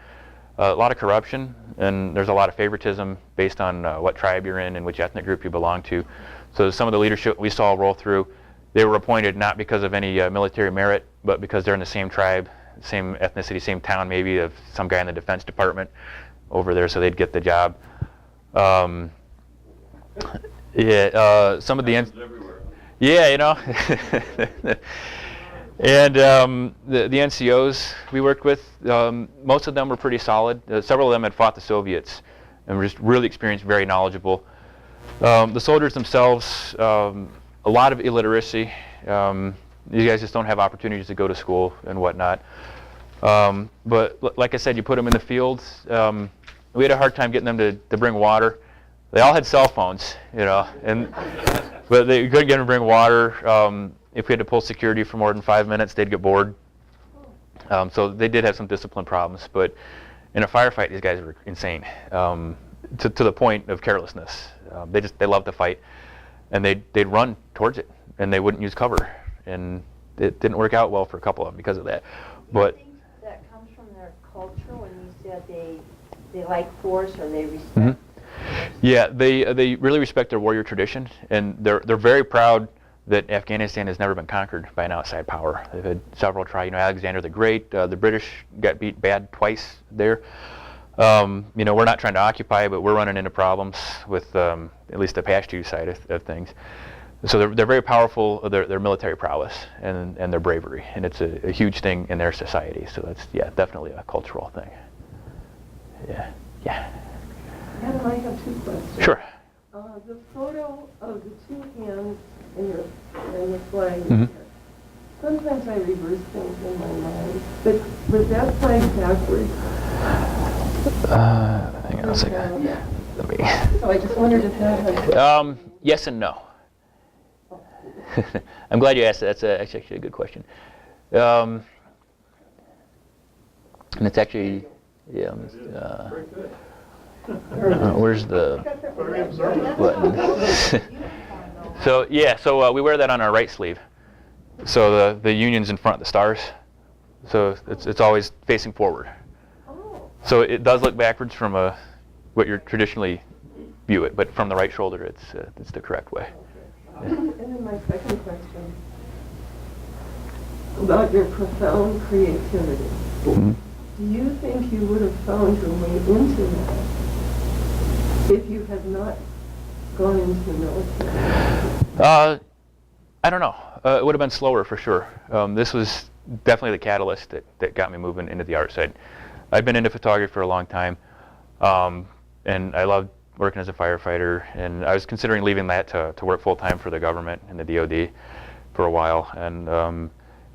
a lot of corruption, and there's a lot of favoritism based on what tribe you're in and which ethnic group you belong to. So some of the leadership we saw roll through, they were appointed not because of any military merit, but because they're in the same tribe, same ethnicity, same town maybe, of some guy in the Defense Department over there, so they'd get the job. Yeah, some of the Everywhere. yeah, you know. And the NCOs we worked with, most of them were pretty solid. Several of them had fought the Soviets and were just really experienced, very knowledgeable. The soldiers themselves, a lot of illiteracy. These guys just don't have opportunities to go to school and whatnot. But like I said, you put them in the fields. We had a hard time getting them to bring water. They all had cell phones, you know, but they couldn't get them to bring water. If we had to pull security for more than 5 minutes, they'd get bored. So they did have some discipline problems. But in a firefight, these guys were insane, to the point of carelessness. They loved to fight, and they'd run towards it, and they wouldn't use cover. And it didn't work out well for a couple of them because of that. But Do you think that comes from their culture when you said they like force, or they respect? Mm-hmm. Yeah, they really respect their warrior tradition, and they're very proud that Afghanistan has never been conquered by an outside power. They've had several try. You know, Alexander the Great, the British got beat bad twice there. You know, we're not trying to occupy, but we're running into problems with at least the Pashtun side of things. So they're very powerful of their military prowess and their bravery, and it's a huge thing in their society. So that's, yeah, definitely a cultural thing. Yeah. Adam, I have two questions. Sure. The photo of the two hands in the flag. Mm-hmm. Sometimes I reverse things in my mind, but was that flag backwards? Hang on a second. Yeah. Let me. So I just wondered if that had... Yes and no. I'm glad you asked that. That's actually a good question. And it's actually, yeah. Where's the button? So yeah, so we wear that on our right sleeve. So the Union's in front of the stars. So it's always facing forward. Oh, So it does look backwards from what you traditionally view it, but from the right shoulder, it's the correct way. and then my second question, about your profound creativity. Mm-hmm. Do you think you would have found your way into that if you had not gone into the military? I don't know. It would have been slower for sure. This was definitely the catalyst that got me moving into the art side. I've been into photography for a long time, and I loved working as a firefighter, and I was considering leaving that to work full-time for the government and the DOD for a while. And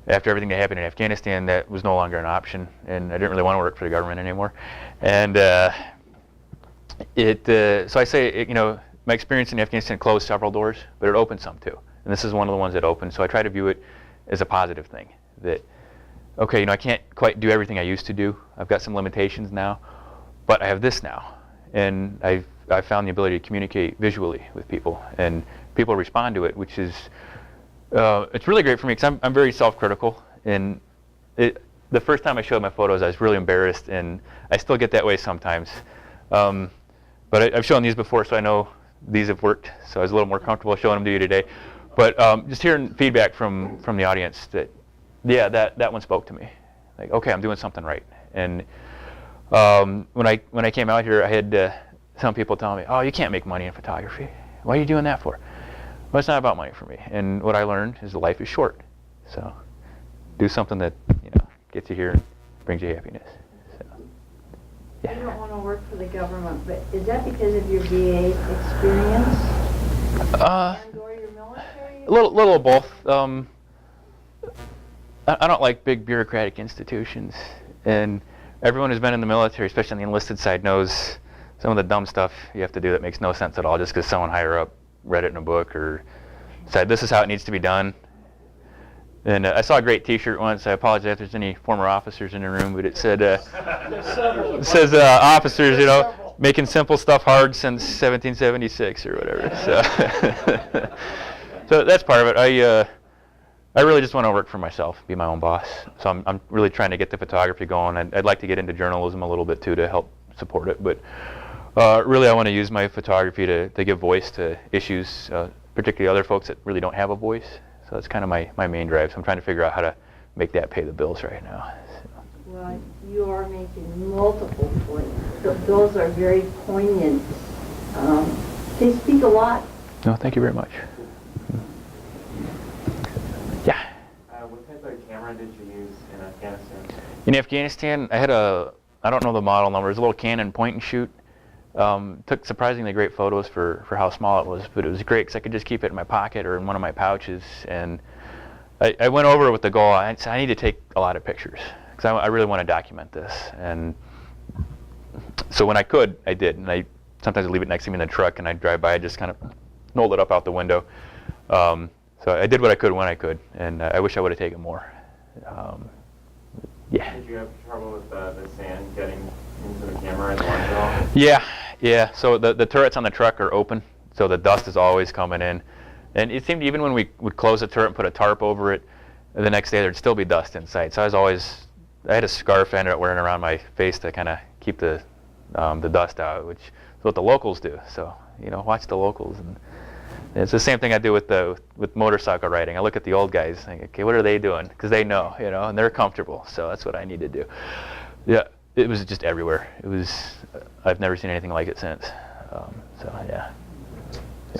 after everything that happened in Afghanistan, that was no longer an option, and I didn't really want to work for the government anymore. And so I say, you know, my experience in Afghanistan closed several doors, but it opened some too. And this is one of the ones that opened. So I try to view it as a positive thing. That, okay, you know, I can't quite do everything I used to do. I've got some limitations now, but I have this now, and I've found the ability to communicate visually with people, and people respond to it, which is it's really great for me because I'm very self-critical, and the first time I showed my photos, I was really embarrassed, and I still get that way sometimes. But I've shown these before, so I know these have worked, so I was a little more comfortable showing them to you today. But just hearing feedback from the audience that, yeah, that one spoke to me. Like, okay, I'm doing something right. And when I came out here, I had some people telling me, oh, you can't make money in photography. Why are you doing that for? Well, it's not about money for me. And what I learned is that life is short. So do something that, gets you here and brings you happiness. So, yeah. You don't want to work for the government, but is that because of your VA experience? And or your military? A little of both. I don't like big bureaucratic institutions. And everyone who's been in the military, especially on the enlisted side, knows some of the dumb stuff you have to do that makes no sense at all just because someone higher up read it in a book or said this is how it needs to be done. And I saw a great T-shirt once. I apologize if there's any former officers in the room, but it said, officers, making simple stuff hard since 1776 or whatever. So, so that's part of it. I really just want to work for myself, be my own boss. So I'm really trying to get the photography going. I'd like to get into journalism a little bit too to help support it, but really I want to use my photography to give voice to issues, particularly other folks that really don't have a voice. So that's kind of my main drive. So I'm trying to figure out how to make that pay the bills right now. So. Well, you are making multiple points. Those are very poignant. They speak a lot. No, thank you very much. Yeah. What type of camera did you use in Afghanistan? In Afghanistan, I had I don't know the model number, it was a little Canon point and shoot. Took surprisingly great photos for how small it was, but it was great because I could just keep it in my pocket or in one of my pouches. And I went over with the goal, I need to take a lot of pictures because I really want to document this. And so when I could, I did. And sometimes I'd leave it next to me in the truck and I'd drive by, I'd just kind of roll it up out the window. So I did what I could when I could, and I wish I would have taken more. Yeah. Did you have trouble with the sand getting into the camera at the launch at all? Yeah. So the turrets on the truck are open, so the dust is always coming in. And it seemed even when we would close the turret and put a tarp over it, the next day there'd still be dust inside. So I had a scarf I ended up wearing around my face to kind of keep the dust out, which is what the locals do. So, watch the locals. And it's the same thing I do with motorcycle riding. I look at the old guys and think, okay, what are they doing? Because they know, and they're comfortable. So that's what I need to do. Yeah, it was just everywhere. I've never seen anything like it since. Yeah.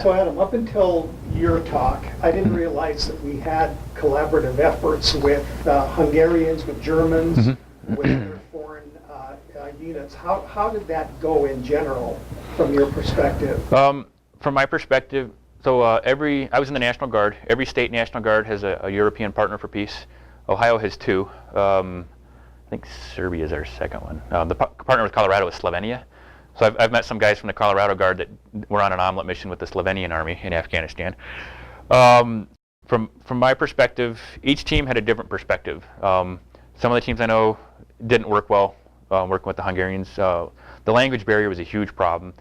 So Adam, up until your talk, I didn't realize that we had collaborative efforts with Hungarians, with Germans, with other foreign units. How did that go in general from your perspective? From my perspective, so I was in the National Guard. Every state National Guard has a European partner for peace. Ohio has two. I think Serbia is our second one. The partner with Colorado is Slovenia. So I've met some guys from the Colorado Guard that were on an omelet mission with the Slovenian Army in Afghanistan. From my perspective, each team had a different perspective. Some of the teams I know didn't work well working with the Hungarians. The language barrier was a huge problem.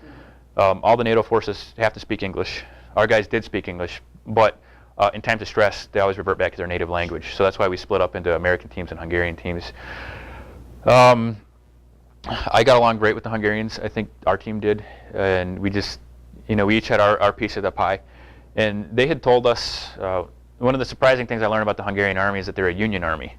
All the NATO forces have to speak English. Our guys did speak English, but in times of stress, they always revert back to their native language. So that's why we split up into American teams and Hungarian teams. I got along great with the Hungarians. I think our team did, and we just, we each had our piece of the pie. And they had told us, one of the surprising things I learned about the Hungarian army is that they're a union army.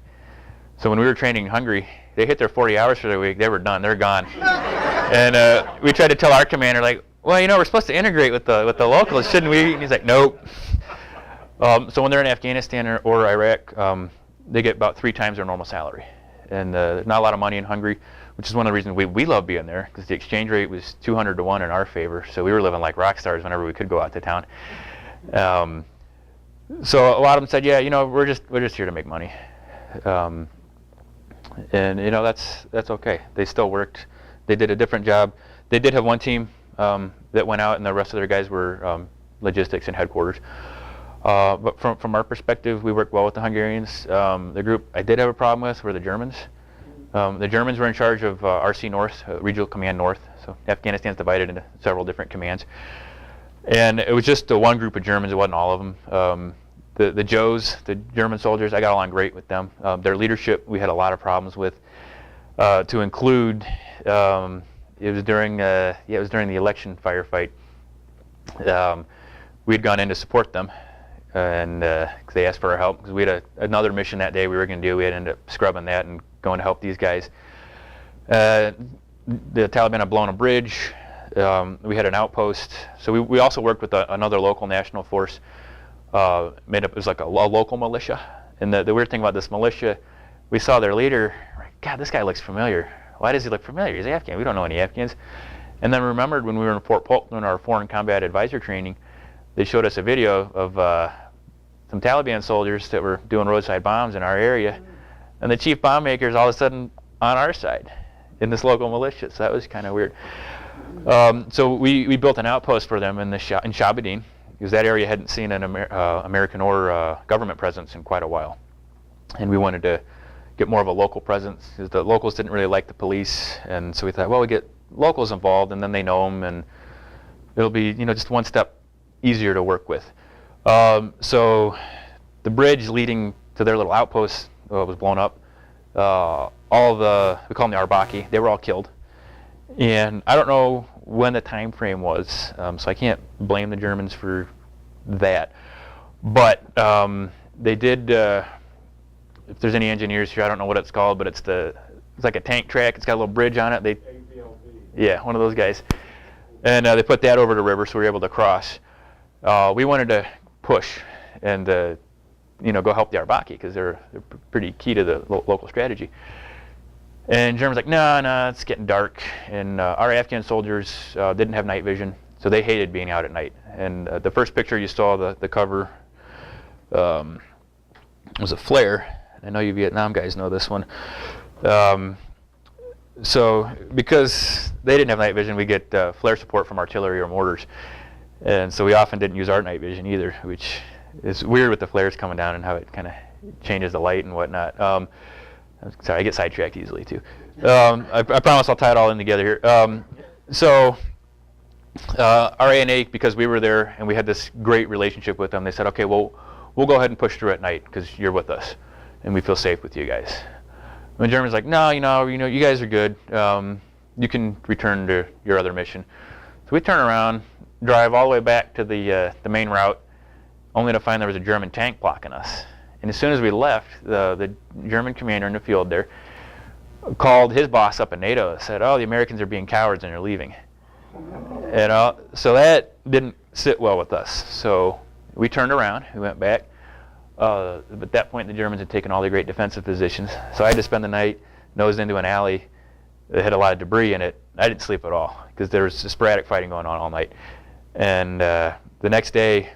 So when we were training in Hungary, they hit their 40 hours for the week, they were done, they're gone. And we tried to tell our commander, well, we're supposed to integrate with the locals, shouldn't we? And he's like, nope. So when they're in Afghanistan or Iraq, they get about 3 times their normal salary. And there's not a lot of money in Hungary, which is one of the reasons we love being there, because the exchange rate was 200 to 1 in our favor. So we were living like rock stars whenever we could go out to town. So a lot of them said, yeah, we're just here to make money. And that's okay. They still worked. They did a different job. They did have one team that went out, and the rest of their guys were logistics and headquarters. But from our perspective, we worked well with the Hungarians. The group I did have a problem with were the Germans. The Germans were in charge of RC North, Regional Command North. So Afghanistan's divided into several different commands. And it was just one group of Germans, it wasn't all of them. the Joes, the German soldiers, I got along great with them. Their leadership, we had a lot of problems with. To include, it was during the election firefight. We had gone in to support them, and they asked for our help because we had another mission that day we were going to do. We had ended up scrubbing that and going to help these guys. The Taliban had blown a bridge. We had an outpost, so we also worked with another local national force. Made up, it was like a local militia. And the weird thing about this militia, we saw their leader. God, this guy looks familiar. Why does he look familiar? He's Afghan. We don't know any Afghans. And then remembered when we were in Fort Polk doing our foreign combat advisor training, they showed us a video of some Taliban soldiers that were doing roadside bombs in our area, and the chief bomb maker is all of a sudden on our side in this local militia. So that was kind of weird. So we built an outpost for them in Shaba, Deen, because that area hadn't seen an American or government presence in quite a while, and we wanted to get more of a local presence because the locals didn't really like the police, and so we thought, well, we get locals involved, and then they know them, and it'll be just one step easier to work with. So the bridge leading to their little outpost was blown up. All we call them the Arbaki, they were all killed, and I don't know when the time frame was, so I can't blame the Germans for that, but they did. If there's any engineers here, I don't know what it's called, but it's like a tank track. It's got a little bridge on it. Yeah, one of those guys. And they put that over the river, so we were able to cross. We wanted to push and go help the Arbaki because they're pretty key to the local strategy. And Germans like, no, it's getting dark. And our Afghan soldiers didn't have night vision, so they hated being out at night. And the first picture you saw, the cover, was a flare. I know you Vietnam guys know this one. So because they didn't have night vision, we get flare support from artillery or mortars. And so we often didn't use our night vision either, which is weird with the flares coming down and how it kind of changes the light and whatnot. Sorry, I get sidetracked easily too. I promise I'll tie it all in together here. So our ANA, because we were there and we had this great relationship with them, they said, okay, well, we'll go ahead and push through at night because you're with us and we feel safe with you guys. And the Germans like, no, you guys are good. You can return to your other mission. So we turn around, drive all the way back to the main route, only to find there was a German tank blocking us. And as soon as we left, the German commander in the field there called his boss up in NATO and said, oh, the Americans are being cowards and they're leaving. So that didn't sit well with us. So we turned around, we went back. But at that point, the Germans had taken all the great defensive positions. So I had to spend the night nosed into an alley that had a lot of debris in it. I didn't sleep at all because there was sporadic fighting going on all night. And the next day,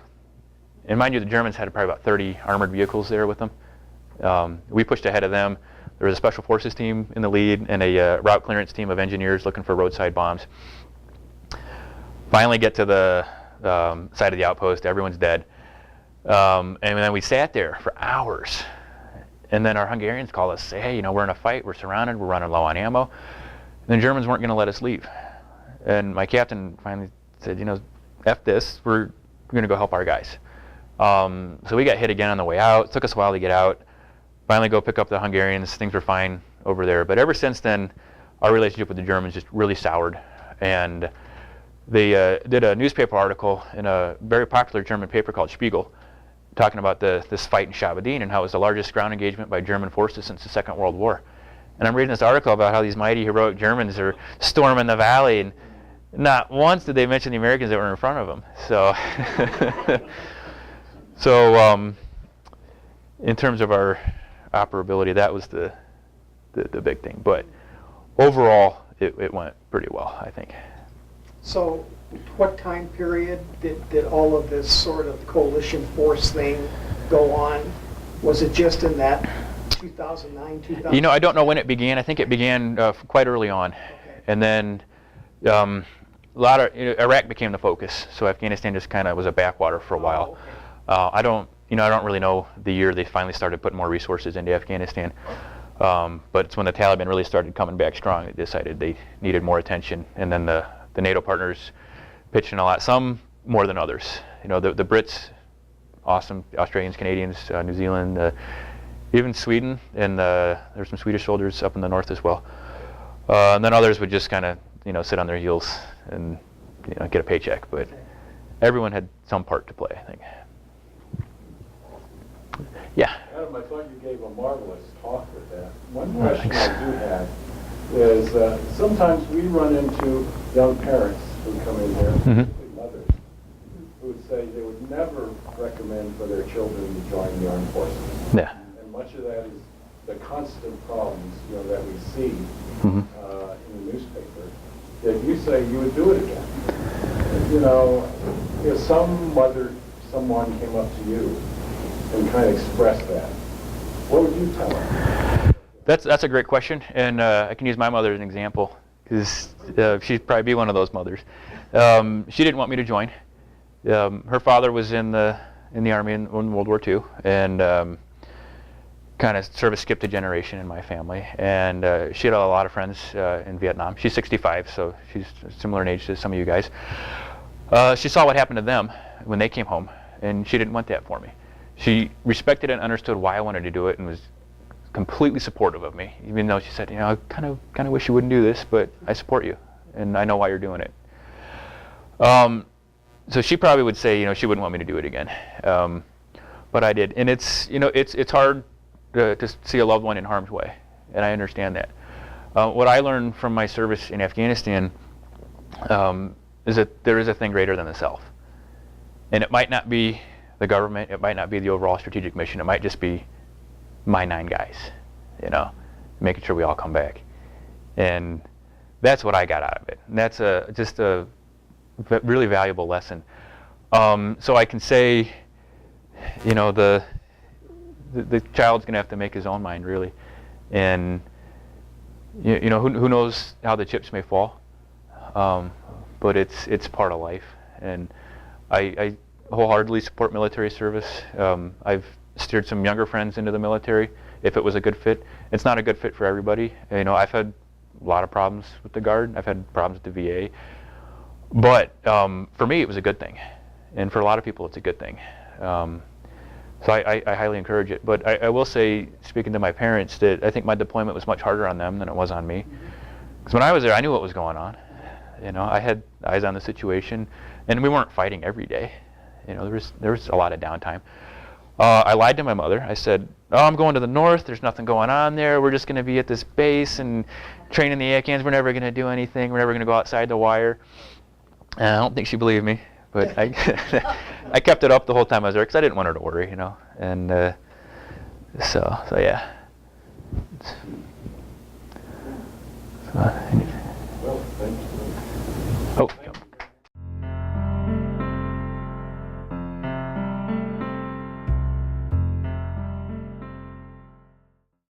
and mind you, the Germans had probably about 30 armored vehicles there with them. We pushed ahead of them. There was a special forces team in the lead and a route clearance team of engineers looking for roadside bombs. Finally get to the side of the outpost. Everyone's dead. And then we sat there for hours. And then our Hungarians called us, say, hey, we're in a fight, we're surrounded, we're running low on ammo. And the Germans weren't going to let us leave. And my captain finally said, F this, we're going to go help our guys. So we got hit again on the way out. It took us a while to get out. Finally go pick up the Hungarians. Things were fine over there. But ever since then, our relationship with the Germans just really soured. And they did a newspaper article in a very popular German paper called Spiegel, talking about this fight in Shaba, Deen and how it was the largest ground engagement by German forces since the Second World War. And I'm reading this article about how these mighty heroic Germans are storming the valley, and not once did they mention the Americans that were in front of them. So, in terms of our operability, that was the big thing. But overall, it went pretty well, I think. So what time period did all of this sort of coalition force thing go on? Was it just in that 2009, 2010? I don't know when it began. I think it began quite early on. Okay. And then a lot of Iraq became the focus. So Afghanistan just kind of was a backwater for a while. Okay. I don't really know the year they finally started putting more resources into Afghanistan. But it's when the Taliban really started coming back strong. They decided they needed more attention. And then the NATO partners pitched in a lot, some more than others. The Brits awesome. Australians, Canadians, New Zealand, even Sweden, and there's some Swedish soldiers up in the north as well. And then others would just kind of, sit on their heels and, get a paycheck. But everyone had some part to play, I think. Yeah. Adam, I thought you gave a marvelous talk with that. One question I do have is sometimes we run into young parents who come in here, particularly mothers, who would say they would never recommend for their children to join the armed forces. Yeah. And much of that is the constant problems that we see in the newspaper. That you say you would do it again. If someone came up to you and kind of expressed that, what would you tell them? That's a great question, and I can use my mother as an example because she'd probably be one of those mothers. She didn't want me to join. Her father was in the Army in World War II, and kind of service skipped a generation in my family. And she had a lot of friends in Vietnam. She's 65, so she's similar in age to some of you guys. She saw what happened to them when they came home, and she didn't want that for me. She respected and understood why I wanted to do it and was completely supportive of me, even though she said, I kind of wish you wouldn't do this, but I support you, and I know why you're doing it. So she probably would say, she wouldn't want me to do it again, but I did. And it's hard to see a loved one in harm's way, and I understand that. What I learned from my service in Afghanistan is that there is a thing greater than the self, and it might not be the government, it might not be the overall strategic mission, it might just be my 9 guys, making sure we all come back. And that's what I got out of it. And that's just a really valuable lesson. So I can say, the child's gonna have to make his own mind, really. And who knows how the chips may fall, but it's part of life. And I wholeheartedly support military service. I've steered some younger friends into the military if it was a good fit. It's not a good fit for everybody. I've had a lot of problems with the Guard. I've had problems with the VA. But for me, it was a good thing. And for a lot of people, it's a good thing. So I highly encourage it. But I will say, speaking to my parents, that I think my deployment was much harder on them than it was on me. Because when I was there, I knew what was going on. I had eyes on the situation. And we weren't fighting every day. There was a lot of downtime. I lied to my mother. I said, I'm going to the north. There's nothing going on there. We're just going to be at this base and training the Afghans. We're never going to do anything. We're never going to go outside the wire. And I don't think she believed me, but I kept it up the whole time I was there because I didn't want her to worry, And so yeah. Well, thank you. Oh.